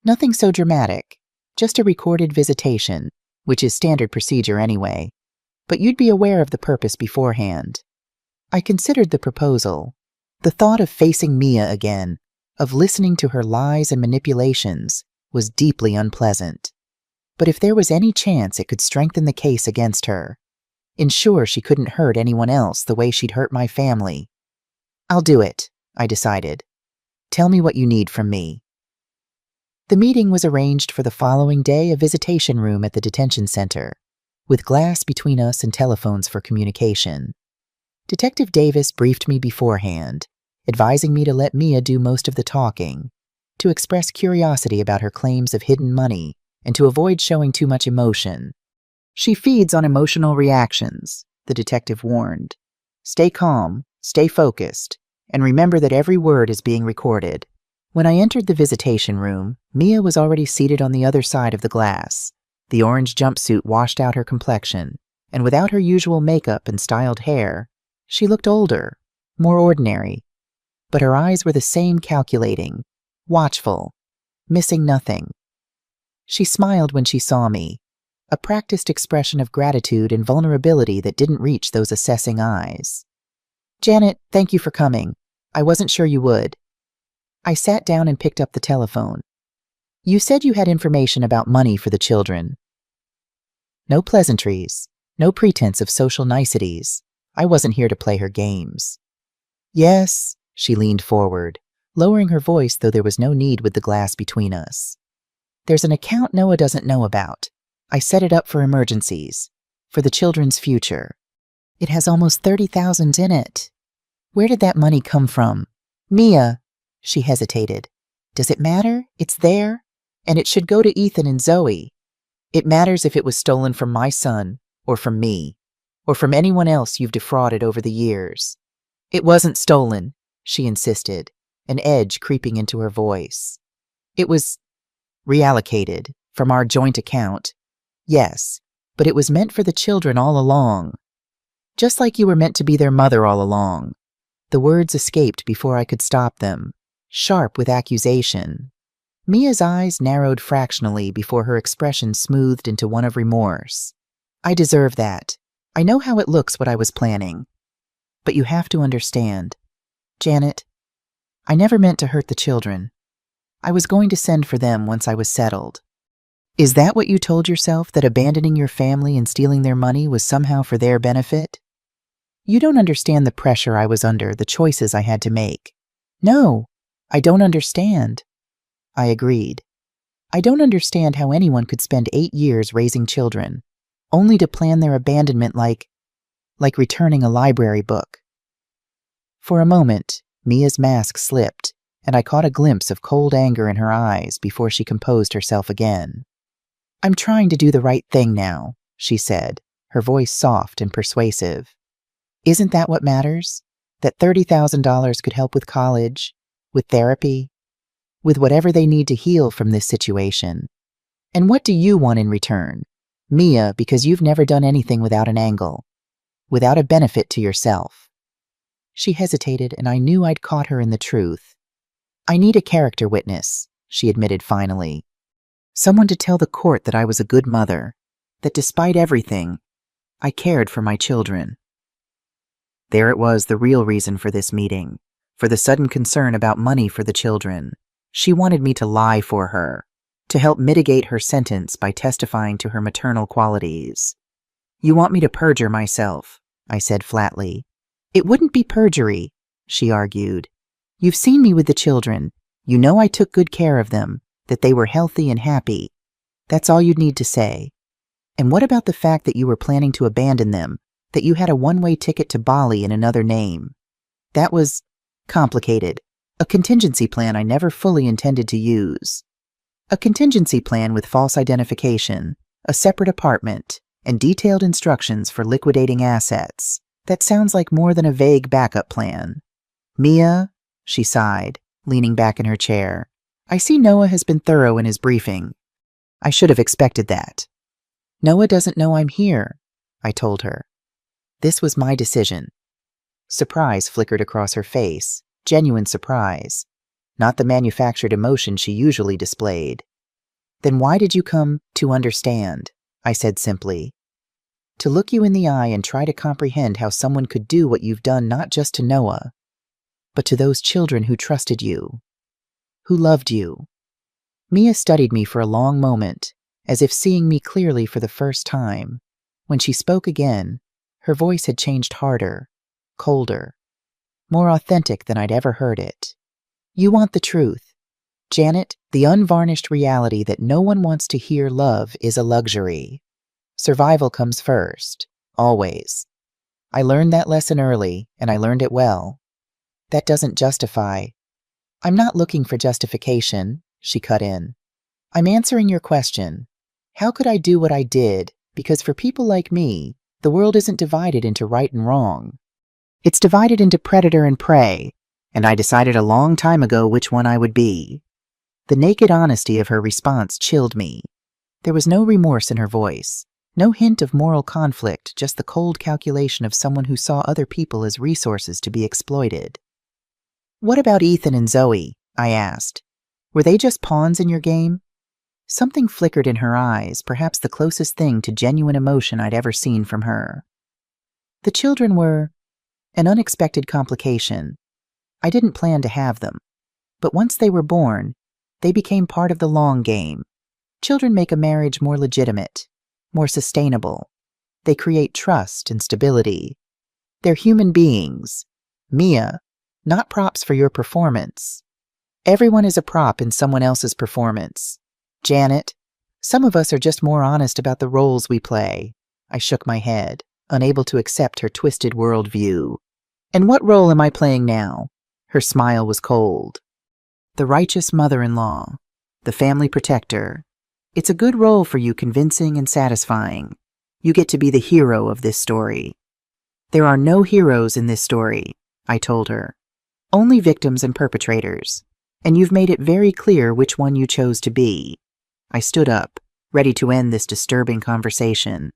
"Nothing so dramatic, just a recorded visitation, which is standard procedure anyway. But you'd be aware of the purpose beforehand." I considered the proposal. The thought of facing Mia again, of listening to her lies and manipulations, was deeply unpleasant. but if there was any chance it could strengthen the case against her, ensure she couldn't hurt anyone else the way she'd hurt my family. I'll do it, I decided. Tell me what you need from me. The meeting was arranged for the following day, a visitation room at the detention center, with glass between us and telephones for communication. Detective Davis briefed me beforehand, advising me to let Mia do most of the talking, to express curiosity about her claims of hidden money, and to avoid showing too much emotion. She feeds on emotional reactions, the detective warned. Stay calm, stay focused, and remember that every word is being recorded. When I entered the visitation room, Mia was already seated on the other side of the glass. The orange jumpsuit washed out her complexion, and without her usual makeup and styled hair, she looked older, more ordinary. But her eyes were the same, calculating, watchful, missing nothing. She smiled when she saw me, a practiced expression of gratitude and vulnerability that didn't reach those assessing eyes. Janet, thank you for coming. I wasn't sure you would. I sat down and picked up the telephone. You said you had information about money for the children. No pleasantries, no pretense of social niceties. I wasn't here to play her games. Yes, she leaned forward, lowering her voice, though there was no need with the glass between us. There's an account Noah doesn't know about. I set it up for emergencies, for the children's future. It has almost $30,000 in it. Where did that money come from? Mia, she hesitated. Does it matter? It's there, and it should go to Ethan and Zoe. It matters if it was stolen from my son, or from me, or from anyone else you've defrauded over the years. It wasn't stolen, she insisted, an edge creeping into her voice. It was reallocated from our joint account. Yes, but it was meant for the children all along. Just like you were meant to be their mother all along. The words escaped before I could stop them, sharp with accusation. Mia's eyes narrowed fractionally before her expression smoothed into one of remorse. I deserve that. I know how it looks, what I was planning. But you have to understand. Janet, I never meant to hurt the children. I was going to send for them once I was settled. Is that what you told yourself, that abandoning your family and stealing their money was somehow for their benefit? You don't understand the pressure I was under, the choices I had to make. No, I don't understand. I agreed. I don't understand how anyone could spend 8 years raising children, only to plan their abandonment like returning a library book. For a moment, Mia's mask slipped, and I caught a glimpse of cold anger in her eyes before she composed herself again. I'm trying to do the right thing now, she said, her voice soft and persuasive. Isn't that what matters? That $30,000 could help with college, with therapy, with whatever they need to heal from this situation. And what do you want in return? Mia, because you've never done anything without an angle, without a benefit to yourself. She hesitated, and I knew I'd caught her in the truth. I need a character witness, she admitted finally. Someone to tell the court that I was a good mother, that despite everything, I cared for my children. There it was, the real reason for this meeting, for the sudden concern about money for the children. She wanted me to lie for her, to help mitigate her sentence by testifying to her maternal qualities. You want me to perjure myself, I said flatly. It wouldn't be perjury, she argued. You've seen me with the children. You know I took good care of them, that they were healthy and happy. That's all you'd need to say. And what about the fact that you were planning to abandon them, that you had a one-way ticket to Bali in another name? That was complicated. A contingency plan I never fully intended to use. A contingency plan with false identification, a separate apartment, and detailed instructions for liquidating assets. That sounds like more than a vague backup plan. Mia, she sighed, leaning back in her chair. I see Noah has been thorough in his briefing. I should have expected that. Noah doesn't know I'm here, I told her. This was my decision. Surprise flickered across her face, genuine surprise, not the manufactured emotion she usually displayed. Then why did you come to understand? I said simply. To look you in the eye and try to comprehend how someone could do what you've done, not just to Noah, but to those children who trusted you, who loved you. Mia studied me for a long moment, as if seeing me clearly for the first time. When she spoke again, her voice had changed harder, colder, more authentic than I'd ever heard it. You want the truth. Janet, the unvarnished reality that no one wants to hear love is a luxury. Survival comes first, always. I learned that lesson early, and I learned it well. That doesn't justify. I'm not looking for justification, she cut in. I'm answering your question. How could I do what I did? Because for people like me, the world isn't divided into right and wrong. It's divided into predator and prey, and I decided a long time ago which one I would be. The naked honesty of her response chilled me. There was no remorse in her voice, no hint of moral conflict, just the cold calculation of someone who saw other people as resources to be exploited. What about Ethan and Zoe? I asked. Were they just pawns in your game? Something flickered in her eyes, perhaps the closest thing to genuine emotion I'd ever seen from her. The children were an unexpected complication. I didn't plan to have them. But once they were born, they became part of the long game. Children make a marriage more legitimate, more sustainable. They create trust and stability. They're human beings. Mia, not props for your performance. Everyone is a prop in someone else's performance. Janet, some of us are just more honest about the roles we play. I shook my head, unable to accept her twisted worldview. And what role am I playing now? Her smile was cold. The righteous mother-in-law, the family protector. It's a good role for you, convincing and satisfying. You get to be the hero of this story. There are no heroes in this story, I told her. Only victims and perpetrators. And you've made it very clear which one you chose to be. I stood up, ready to end this disturbing conversation.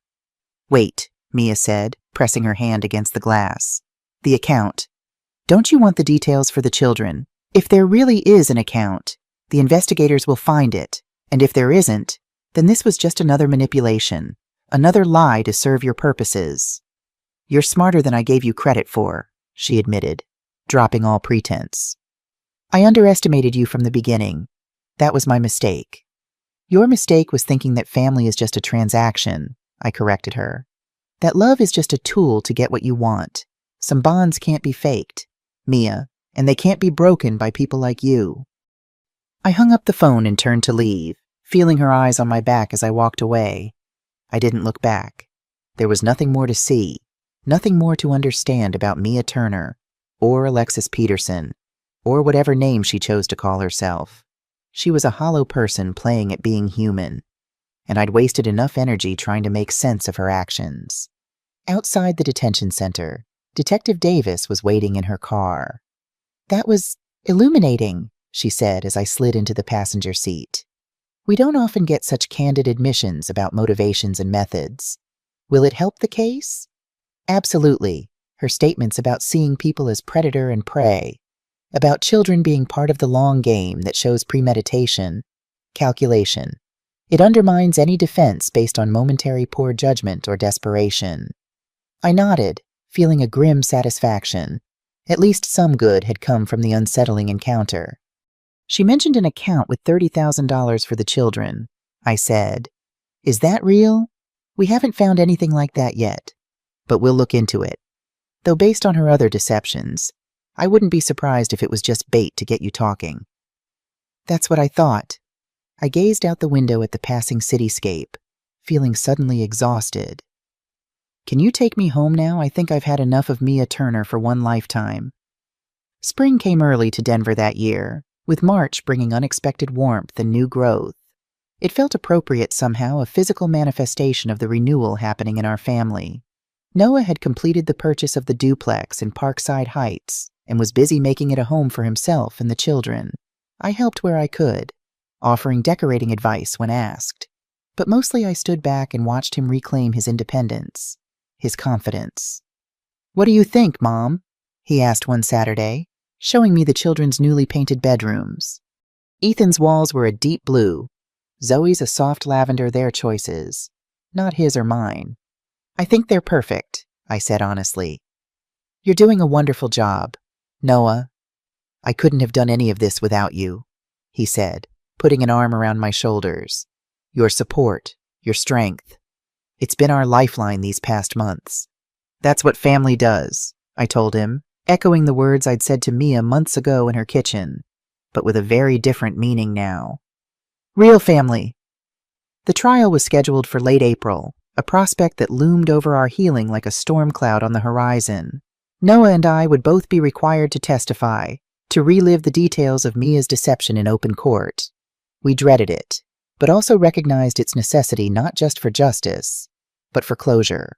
Wait, Mia said, pressing her hand against the glass. The account. Don't you want the details for the children? If there really is an account, the investigators will find it. And if there isn't, then this was just another manipulation, another lie to serve your purposes. You're smarter than I gave you credit for, she admitted, dropping all pretense. I underestimated you from the beginning. That was my mistake. Your mistake was thinking that family is just a transaction, I corrected her. That love is just a tool to get what you want. Some bonds can't be faked, Mia, and they can't be broken by people like you. I hung up the phone and turned to leave, feeling her eyes on my back as I walked away. I didn't look back. There was nothing more to see, nothing more to understand about Mia Turner, or Alexis Peterson, or whatever name she chose to call herself. She was a hollow person playing at being human, and I'd wasted enough energy trying to make sense of her actions. Outside the detention center, Detective Davis was waiting in her car. That was illuminating, she said as I slid into the passenger seat. We don't often get such candid admissions about motivations and methods. Will it help the case? Absolutely. Her statements about seeing people as predator and prey, about children being part of the long game that shows premeditation, calculation. It undermines any defense based on momentary poor judgment or desperation. I nodded, feeling a grim satisfaction. At least some good had come from the unsettling encounter. She mentioned an account with $30,000 for the children. I said, Is that real? We haven't found anything like that yet, but we'll look into it. Though based on her other deceptions, I wouldn't be surprised if it was just bait to get you talking. That's what I thought. I gazed out the window at the passing cityscape, feeling suddenly exhausted. Can you take me home now? I think I've had enough of Mia Turner for one lifetime. Spring came early to Denver that year, with March bringing unexpected warmth and new growth. It felt appropriate somehow, a physical manifestation of the renewal happening in our family. Noah had completed the purchase of the duplex in Parkside Heights and was busy making it a home for himself and the children. I helped where I could, offering decorating advice when asked. But mostly I stood back and watched him reclaim his independence, his confidence. What do you think, Mom? He asked one Saturday, showing me the children's newly painted bedrooms. Ethan's walls were a deep blue. Zoe's a soft lavender, their choices, not his or mine. I think they're perfect, I said honestly. You're doing a wonderful job, Noah. I couldn't have done any of this without you, he said, putting an arm around my shoulders. your support, your strength. It's been our lifeline these past months. That's what family does, I told him, echoing the words I'd said to Mia months ago in her kitchen, but with a very different meaning now. Real family. The trial was scheduled for late April, a prospect that loomed over our healing like a storm cloud on the horizon. Noah and I would both be required to testify, to relive the details of Mia's deception in open court. We dreaded it, but also recognized its necessity not just for justice, but for closure.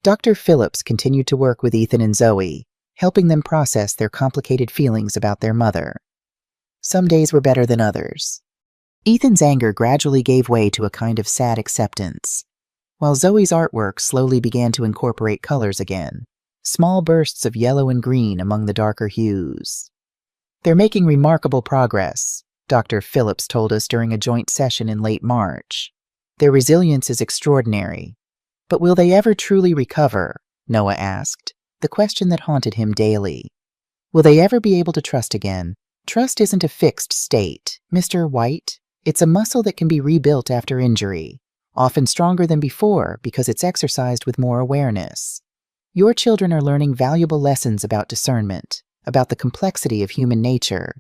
Dr. Phillips continued to work with Ethan and Zoe, helping them process their complicated feelings about their mother. Some days were better than others. Ethan's anger gradually gave way to a kind of sad acceptance, while Zoe's artwork slowly began to incorporate colors again, small bursts of yellow and green among the darker hues. They're making remarkable progress, Dr. Phillips told us during a joint session in late March. Their resilience is extraordinary. But will they ever truly recover? Noah asked, the question that haunted him daily. Will they ever be able to trust again? Trust isn't a fixed state, Mr. White. It's a muscle that can be rebuilt after injury, often stronger than before because it's exercised with more awareness. Your children are learning valuable lessons about discernment, about the complexity of human nature.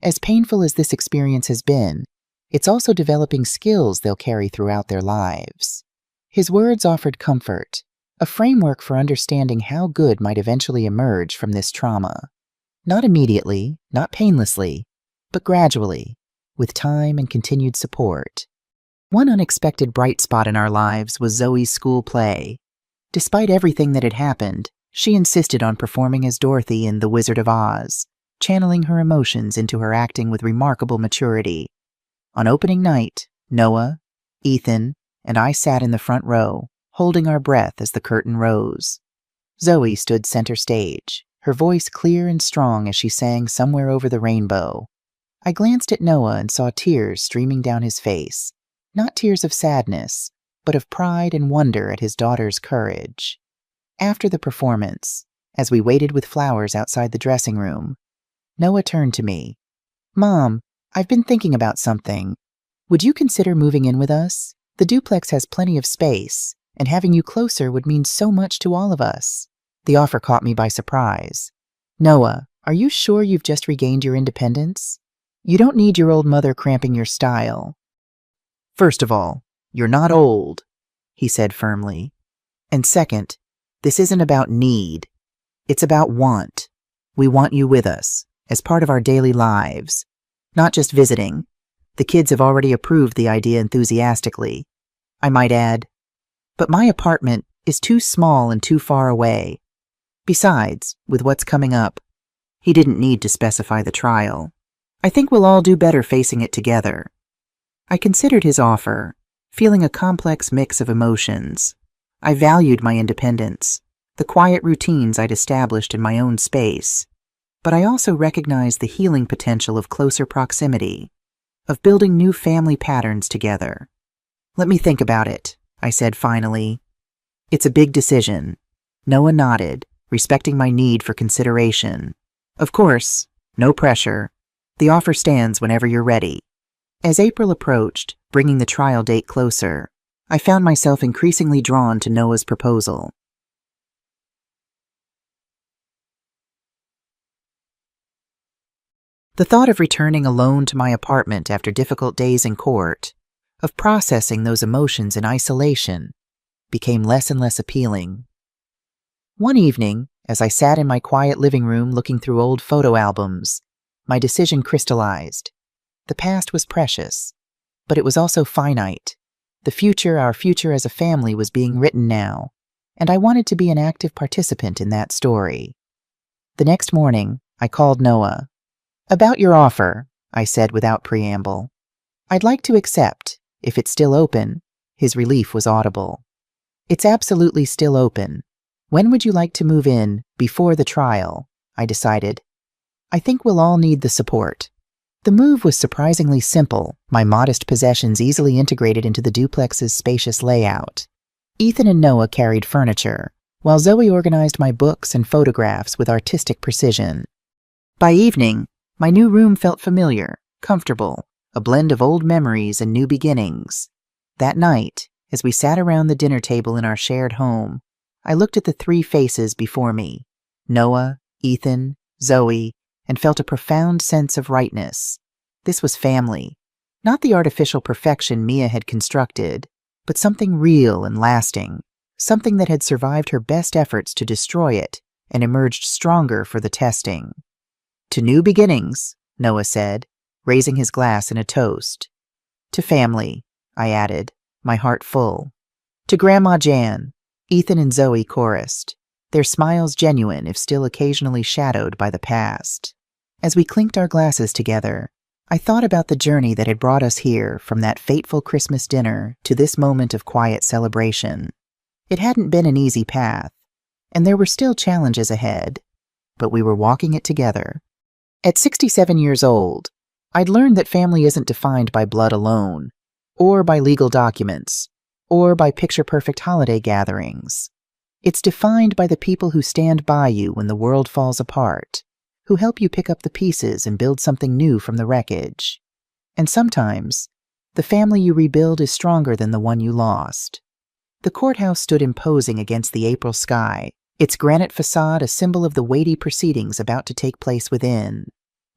As painful as this experience has been, it's also developing skills they'll carry throughout their lives. His words offered comfort, a framework for understanding how good might eventually emerge from this trauma. Not immediately, not painlessly, but gradually, with time and continued support. One unexpected bright spot in our lives was Zoe's school play. Despite everything that had happened, she insisted on performing as Dorothy in The Wizard of Oz, channeling her emotions into her acting with remarkable maturity. On opening night, Noah, Ethan, and I sat in the front row, holding our breath as the curtain rose. Zoe stood center stage, her voice clear and strong as she sang Somewhere Over the Rainbow. I glanced at Noah and saw tears streaming down his face, not tears of sadness, but of pride and wonder at his daughter's courage. After the performance, as we waited with flowers outside the dressing room, Noah turned to me. Mom, I've been thinking about something. Would you consider moving in with us? The duplex has plenty of space, and having you closer would mean so much to all of us. The offer caught me by surprise. Noah, are you sure you've just regained your independence? You don't need your old mother cramping your style. First of all, you're not old, he said firmly. And second, this isn't about need. It's about want. We want you with us, as part of our daily lives, not just visiting. The kids have already approved the idea enthusiastically. I might add, but my apartment is too small and too far away. Besides, with what's coming up, he didn't need to specify the trial. I think we'll all do better facing it together. I considered his offer, feeling a complex mix of emotions. I valued my independence, the quiet routines I'd established in my own space, but I also recognized the healing potential of closer proximity, of building new family patterns together. Let me think about it, I said finally. It's a big decision. Noah nodded, respecting my need for consideration. Of course, no pressure. The offer stands whenever you're ready. As April approached, bringing the trial date closer, I found myself increasingly drawn to Noah's proposal. The thought of returning alone to my apartment after difficult days in court, of processing those emotions in isolation, became less and less appealing. One evening, as I sat in my quiet living room looking through old photo albums, my decision crystallized. The past was precious, but it was also finite. The future, our future as a family, was being written now, and I wanted to be an active participant in that story. The next morning, I called Noah. About your offer, I said without preamble. I'd like to accept, if it's still open. His relief was audible. It's absolutely still open. When would you like to move in? Before the trial, I decided. I think we'll all need the support. The move was surprisingly simple, my modest possessions easily integrated into the duplex's spacious layout. Ethan and Noah carried furniture, while Zoe organized my books and photographs with artistic precision. By evening, my new room felt familiar, comfortable, a blend of old memories and new beginnings. That night, as we sat around the dinner table in our shared home, I looked at the three faces before me, Noah, Ethan, Zoe, and felt a profound sense of rightness. This was family, not the artificial perfection Mia had constructed, but something real and lasting, something that had survived her best efforts to destroy it and emerged stronger for the testing. To new beginnings, Noah said, raising his glass in a toast. To family, I added, my heart full. To Grandma Jan, Ethan and Zoe chorused, their smiles genuine if still occasionally shadowed by the past. As we clinked our glasses together, I thought about the journey that had brought us here from that fateful Christmas dinner to this moment of quiet celebration. It hadn't been an easy path, and there were still challenges ahead, but we were walking it together. At 67 years old, I'd learned that family isn't defined by blood alone, or by legal documents, or by picture-perfect holiday gatherings. It's defined by the people who stand by you when the world falls apart, who help you pick up the pieces and build something new from the wreckage. And sometimes, the family you rebuild is stronger than the one you lost. The courthouse stood imposing against the April sky, its granite facade a symbol of the weighty proceedings about to take place within.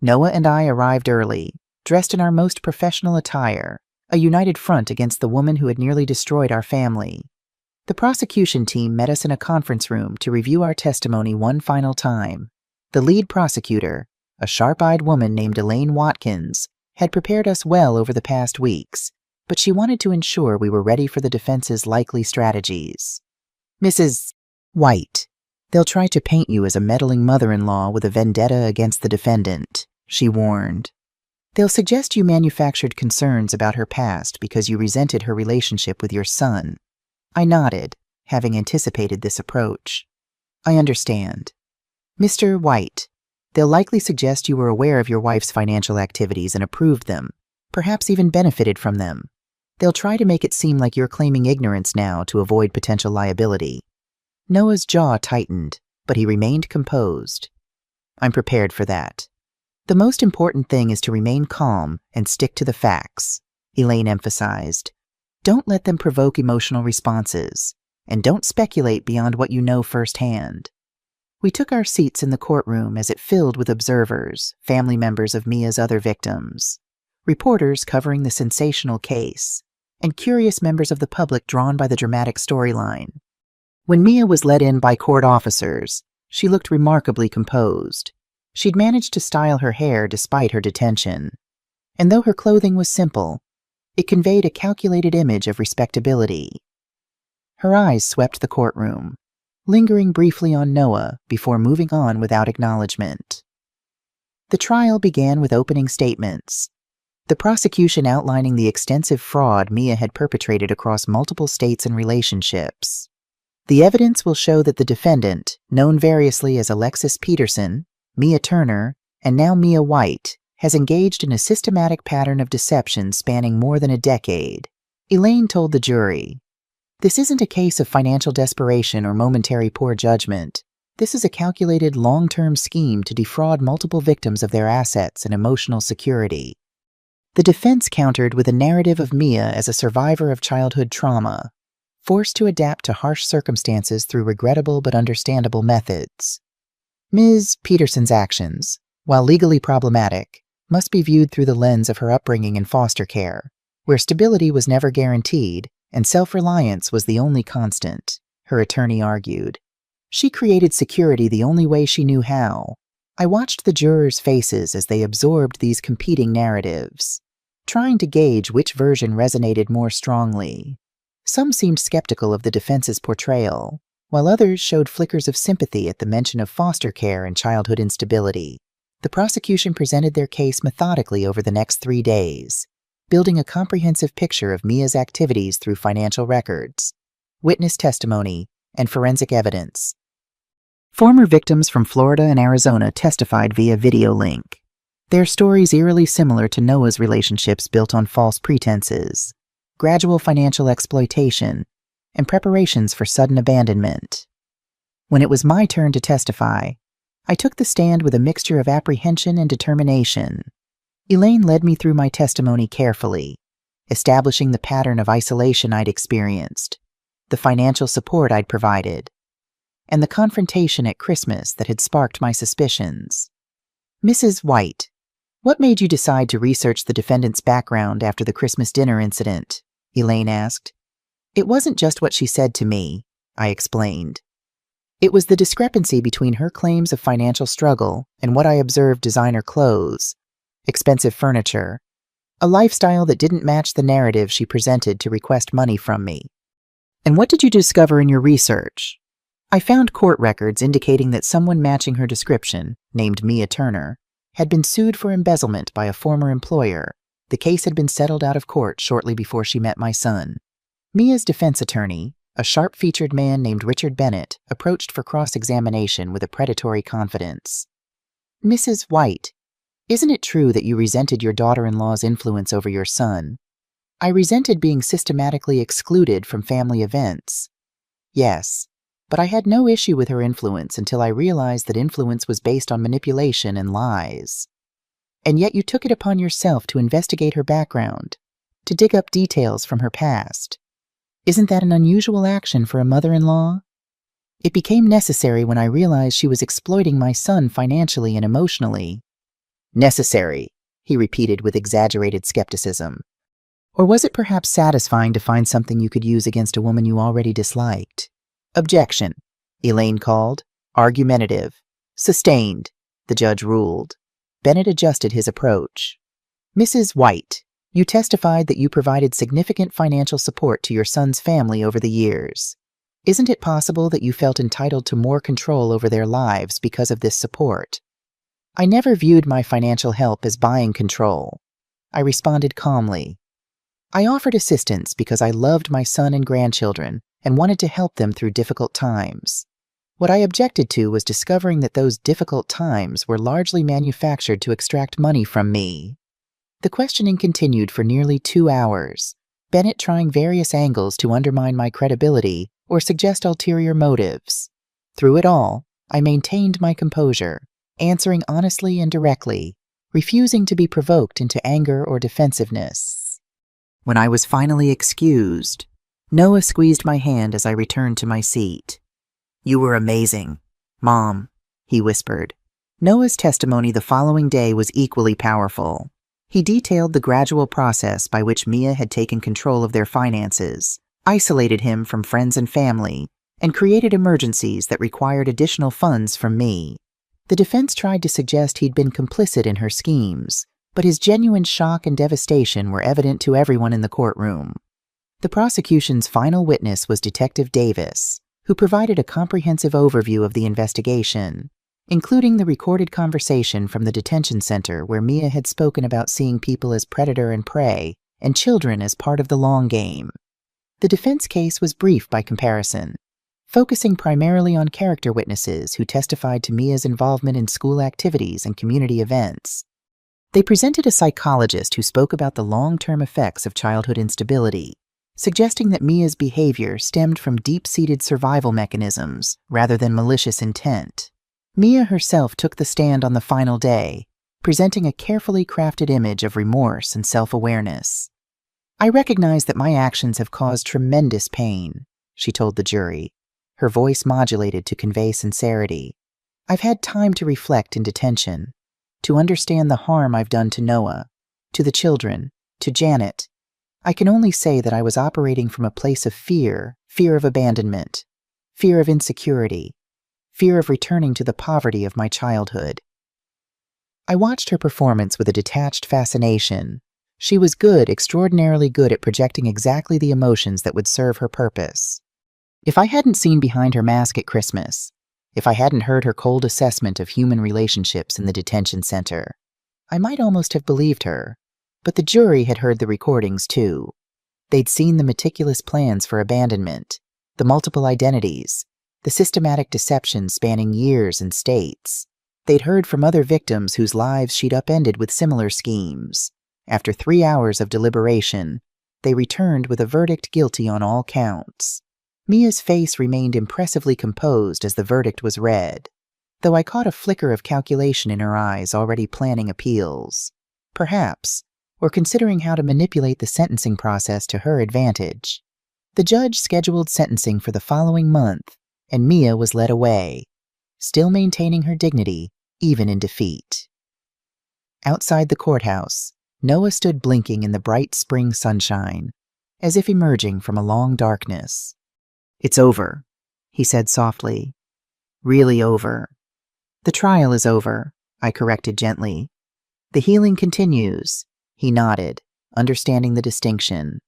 Noah and I arrived early, dressed in our most professional attire, a united front against the woman who had nearly destroyed our family. The prosecution team met us in a conference room to review our testimony one final time. The lead prosecutor, a sharp-eyed woman named Elaine Watkins, had prepared us well over the past weeks, but she wanted to ensure we were ready for the defense's likely strategies. Mrs. White, they'll try to paint you as a meddling mother-in-law with a vendetta against the defendant, she warned. They'll suggest you manufactured concerns about her past because you resented her relationship with your son. I nodded, having anticipated this approach. I understand. Mr. White, they'll likely suggest you were aware of your wife's financial activities and approved them, perhaps even benefited from them. They'll try to make it seem like you're claiming ignorance now to avoid potential liability. Noah's jaw tightened, but he remained composed. I'm prepared for that. The most important thing is to remain calm and stick to the facts, Elaine emphasized. Don't let them provoke emotional responses, and don't speculate beyond what you know firsthand. We took our seats in the courtroom as it filled with observers, family members of Mia's other victims, reporters covering the sensational case, and curious members of the public drawn by the dramatic storyline. When Mia was led in by court officers, she looked remarkably composed. She'd managed to style her hair despite her detention, and though her clothing was simple, it conveyed a calculated image of respectability. Her eyes swept the courtroom, lingering briefly on Noah before moving on without acknowledgement. The trial began with opening statements, the prosecution outlining the extensive fraud Mia had perpetrated across multiple states and relationships. The evidence will show that the defendant, known variously as Alexis Peterson, Mia Turner, and now Mia White, has engaged in a systematic pattern of deception spanning more than a decade. Elaine told the jury, "This isn't a case of financial desperation or momentary poor judgment. This is a calculated long-term scheme to defraud multiple victims of their assets and emotional security." The defense countered with a narrative of Mia as a survivor of childhood trauma, forced to adapt to harsh circumstances through regrettable but understandable methods. Ms. Peterson's actions, while legally problematic, must be viewed through the lens of her upbringing in foster care, where stability was never guaranteed and self-reliance was the only constant, her attorney argued. She created security the only way she knew how. I watched the jurors' faces as they absorbed these competing narratives, trying to gauge which version resonated more strongly. Some seemed skeptical of the defense's portrayal, while others showed flickers of sympathy at the mention of foster care and childhood instability. The prosecution presented their case methodically over the next 3 days, building a comprehensive picture of Mia's activities through financial records, witness testimony, and forensic evidence. Former victims from Florida and Arizona testified via video link, their stories eerily similar to Noah's relationships built on false pretenses, gradual financial exploitation, and preparations for sudden abandonment. When it was my turn to testify, I took the stand with a mixture of apprehension and determination. Elaine led me through my testimony carefully, establishing the pattern of isolation I'd experienced, the financial support I'd provided, and the confrontation at Christmas that had sparked my suspicions. Mrs. White, what made you decide to research the defendant's background after the Christmas dinner incident? Elaine asked. It wasn't just what she said to me, I explained. It was the discrepancy between her claims of financial struggle and what I observed: designer clothes, expensive furniture, a lifestyle that didn't match the narrative she presented to request money from me. And what did you discover in your research? I found court records indicating that someone matching her description, named Mia Turner, had been sued for embezzlement by a former employer. The case had been settled out of court shortly before she met my son. Mia's defense attorney, a sharp-featured man named Richard Bennett, approached for cross-examination with a predatory confidence. Mrs. White, isn't it true that you resented your daughter-in-law's influence over your son? I resented being systematically excluded from family events. Yes, but I had no issue with her influence until I realized that influence was based on manipulation and lies. And yet you took it upon yourself to investigate her background, to dig up details from her past. Isn't that an unusual action for a mother-in-law? It became necessary when I realized she was exploiting my son financially and emotionally. Necessary, he repeated with exaggerated skepticism. Or was it perhaps satisfying to find something you could use against a woman you already disliked? Objection, Elaine called. Argumentative. Sustained, the judge ruled. Bennett adjusted his approach. Mrs. White, you testified that you provided significant financial support to your son's family over the years. Isn't it possible that you felt entitled to more control over their lives because of this support? I never viewed my financial help as buying control. I responded calmly. I offered assistance because I loved my son and grandchildren and wanted to help them through difficult times. What I objected to was discovering that those difficult times were largely manufactured to extract money from me. The questioning continued for nearly 2 hours, Bennett trying various angles to undermine my credibility or suggest ulterior motives. Through it all, I maintained my composure, answering honestly and directly, refusing to be provoked into anger or defensiveness. When I was finally excused, Noah squeezed my hand as I returned to my seat. You were amazing, Mom, he whispered. Noah's testimony the following day was equally powerful. He detailed the gradual process by which Mia had taken control of their finances, isolated him from friends and family, and created emergencies that required additional funds from me. The defense tried to suggest he'd been complicit in her schemes, but his genuine shock and devastation were evident to everyone in the courtroom. The prosecution's final witness was Detective Davis, who provided a comprehensive overview of the investigation, including the recorded conversation from the detention center where Mia had spoken about seeing people as predator and prey and children as part of the long game. The defense case was brief by comparison, focusing primarily on character witnesses who testified to Mia's involvement in school activities and community events. They presented a psychologist who spoke about the long-term effects of childhood instability, suggesting that Mia's behavior stemmed from deep-seated survival mechanisms rather than malicious intent. Mia herself took the stand on the final day, presenting a carefully crafted image of remorse and self-awareness. I recognize that my actions have caused tremendous pain, she told the jury, her voice modulated to convey sincerity. I've had time to reflect in detention, to understand the harm I've done to Noah, to the children, to Janet. I can only say that I was operating from a place of fear of abandonment, fear of insecurity, fear of returning to the poverty of my childhood. I watched her performance with a detached fascination. She was good, extraordinarily good at projecting exactly the emotions that would serve her purpose. If I hadn't seen behind her mask at Christmas, if I hadn't heard her cold assessment of human relationships in the detention center, I might almost have believed her. But the jury had heard the recordings too. They'd seen the meticulous plans for abandonment, the multiple identities, the systematic deception spanning years and states. They'd heard from other victims whose lives she'd upended with similar schemes. After 3 hours of deliberation, they returned with a verdict guilty on all counts. Mia's face remained impressively composed as the verdict was read, though I caught a flicker of calculation in her eyes already planning appeals. Perhaps, or considering how to manipulate the sentencing process to her advantage. The judge scheduled sentencing for the following month, and Mia was led away, still maintaining her dignity even in defeat. Outside the courthouse, Noah stood blinking in the bright spring sunshine, as if emerging from a long darkness. "It's over," he said softly. "Really over." "The trial is over," I corrected gently. "The healing continues," he nodded, understanding the distinction.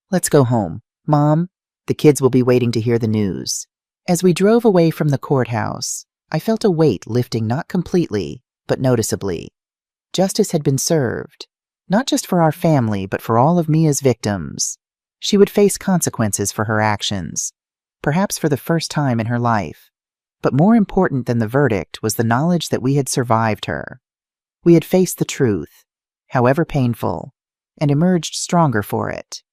"Let's go home. Mom, the kids will be waiting to hear the news." As we drove away from the courthouse, I felt a weight lifting not completely, but noticeably. Justice had been served, not just for our family, but for all of Mia's victims. She would face consequences for her actions, perhaps for the first time in her life. But more important than the verdict was the knowledge that we had survived her. We had faced the truth, however painful, and emerged stronger for it.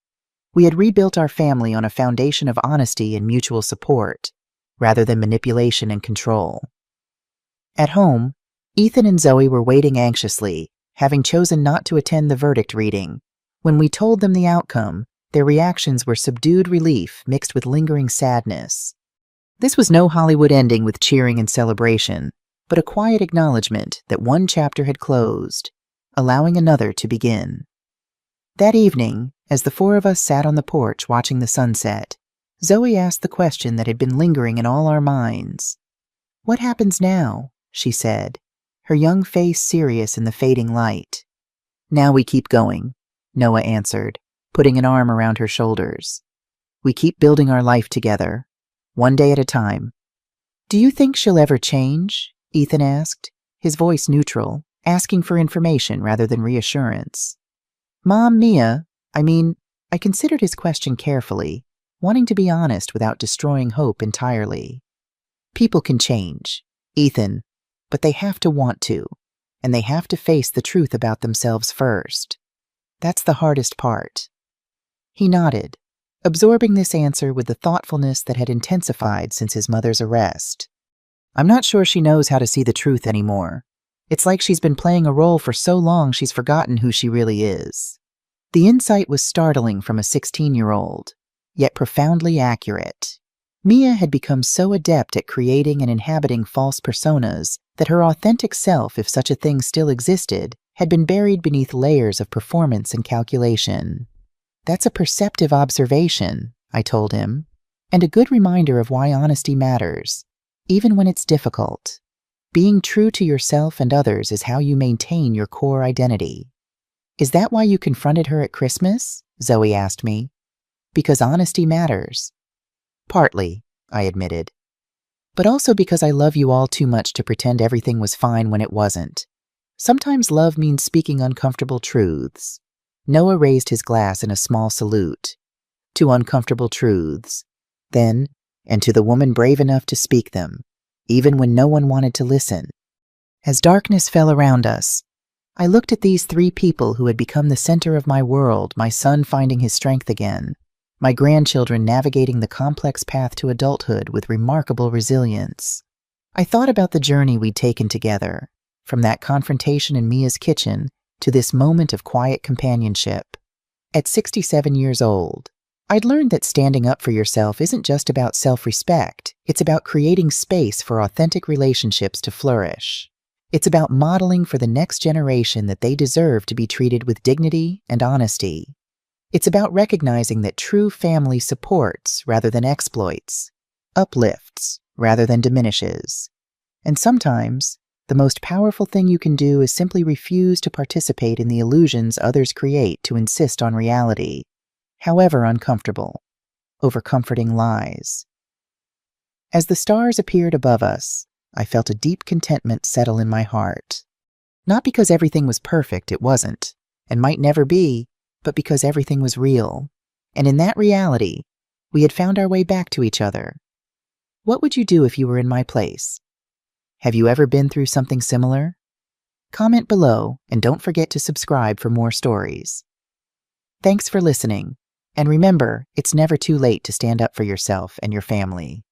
We had rebuilt our family on a foundation of honesty and mutual support, rather than manipulation and control. At home, Ethan and Zoe were waiting anxiously, having chosen not to attend the verdict reading. When we told them the outcome, their reactions were subdued relief mixed with lingering sadness. This was no Hollywood ending with cheering and celebration, but a quiet acknowledgement that one chapter had closed, allowing another to begin. That evening, as the four of us sat on the porch watching the sunset, Zoe asked the question that had been lingering in all our minds. "What happens now?" she said, her young face serious in the fading light. "Now we keep going," Noah answered, putting an arm around her shoulders. "We keep building our life together, one day at a time." "Do you think she'll ever change?" Ethan asked, his voice neutral, asking for information rather than reassurance. "Mom, Mia, I considered his question carefully, wanting to be honest without destroying hope entirely. People can change, Ethan, but they have to want to, and they have to face the truth about themselves first. That's the hardest part." He nodded, absorbing this answer with the thoughtfulness that had intensified since his mother's arrest. "I'm not sure she knows how to see the truth anymore. It's like she's been playing a role for so long she's forgotten who she really is." The insight was startling from a 16-year-old, yet profoundly accurate. Mia had become so adept at creating and inhabiting false personas that her authentic self, if such a thing still existed, had been buried beneath layers of performance and calculation. "That's a perceptive observation," I told him, "and a good reminder of why honesty matters, even when it's difficult. Being true to yourself and others is how you maintain your core identity." "Is that why you confronted her at Christmas?" Zoe asked me. "Because honesty matters." "Partly," I admitted. "But also because I love you all too much to pretend everything was fine when it wasn't. Sometimes love means speaking uncomfortable truths." Noah raised his glass in a small salute. "To uncomfortable truths. Then, and to the woman brave enough to speak them, even when no one wanted to listen." As darkness fell around us, I looked at these three people who had become the center of my world, my son finding his strength again, my grandchildren navigating the complex path to adulthood with remarkable resilience. I thought about the journey we'd taken together, from that confrontation in Mia's kitchen to this moment of quiet companionship. At 67 years old, I'd learned that standing up for yourself isn't just about self-respect, it's about creating space for authentic relationships to flourish. It's about modeling for the next generation that they deserve to be treated with dignity and honesty. It's about recognizing that true family supports rather than exploits, uplifts rather than diminishes. And sometimes, the most powerful thing you can do is simply refuse to participate in the illusions others create to insist on reality, however uncomfortable, over comforting lies. As the stars appeared above us, I felt a deep contentment settle in my heart. Not because everything was perfect, it wasn't, and might never be, but because everything was real. And in that reality, we had found our way back to each other. What would you do if you were in my place? Have you ever been through something similar? Comment below, and don't forget to subscribe for more stories. Thanks for listening, and remember, it's never too late to stand up for yourself and your family.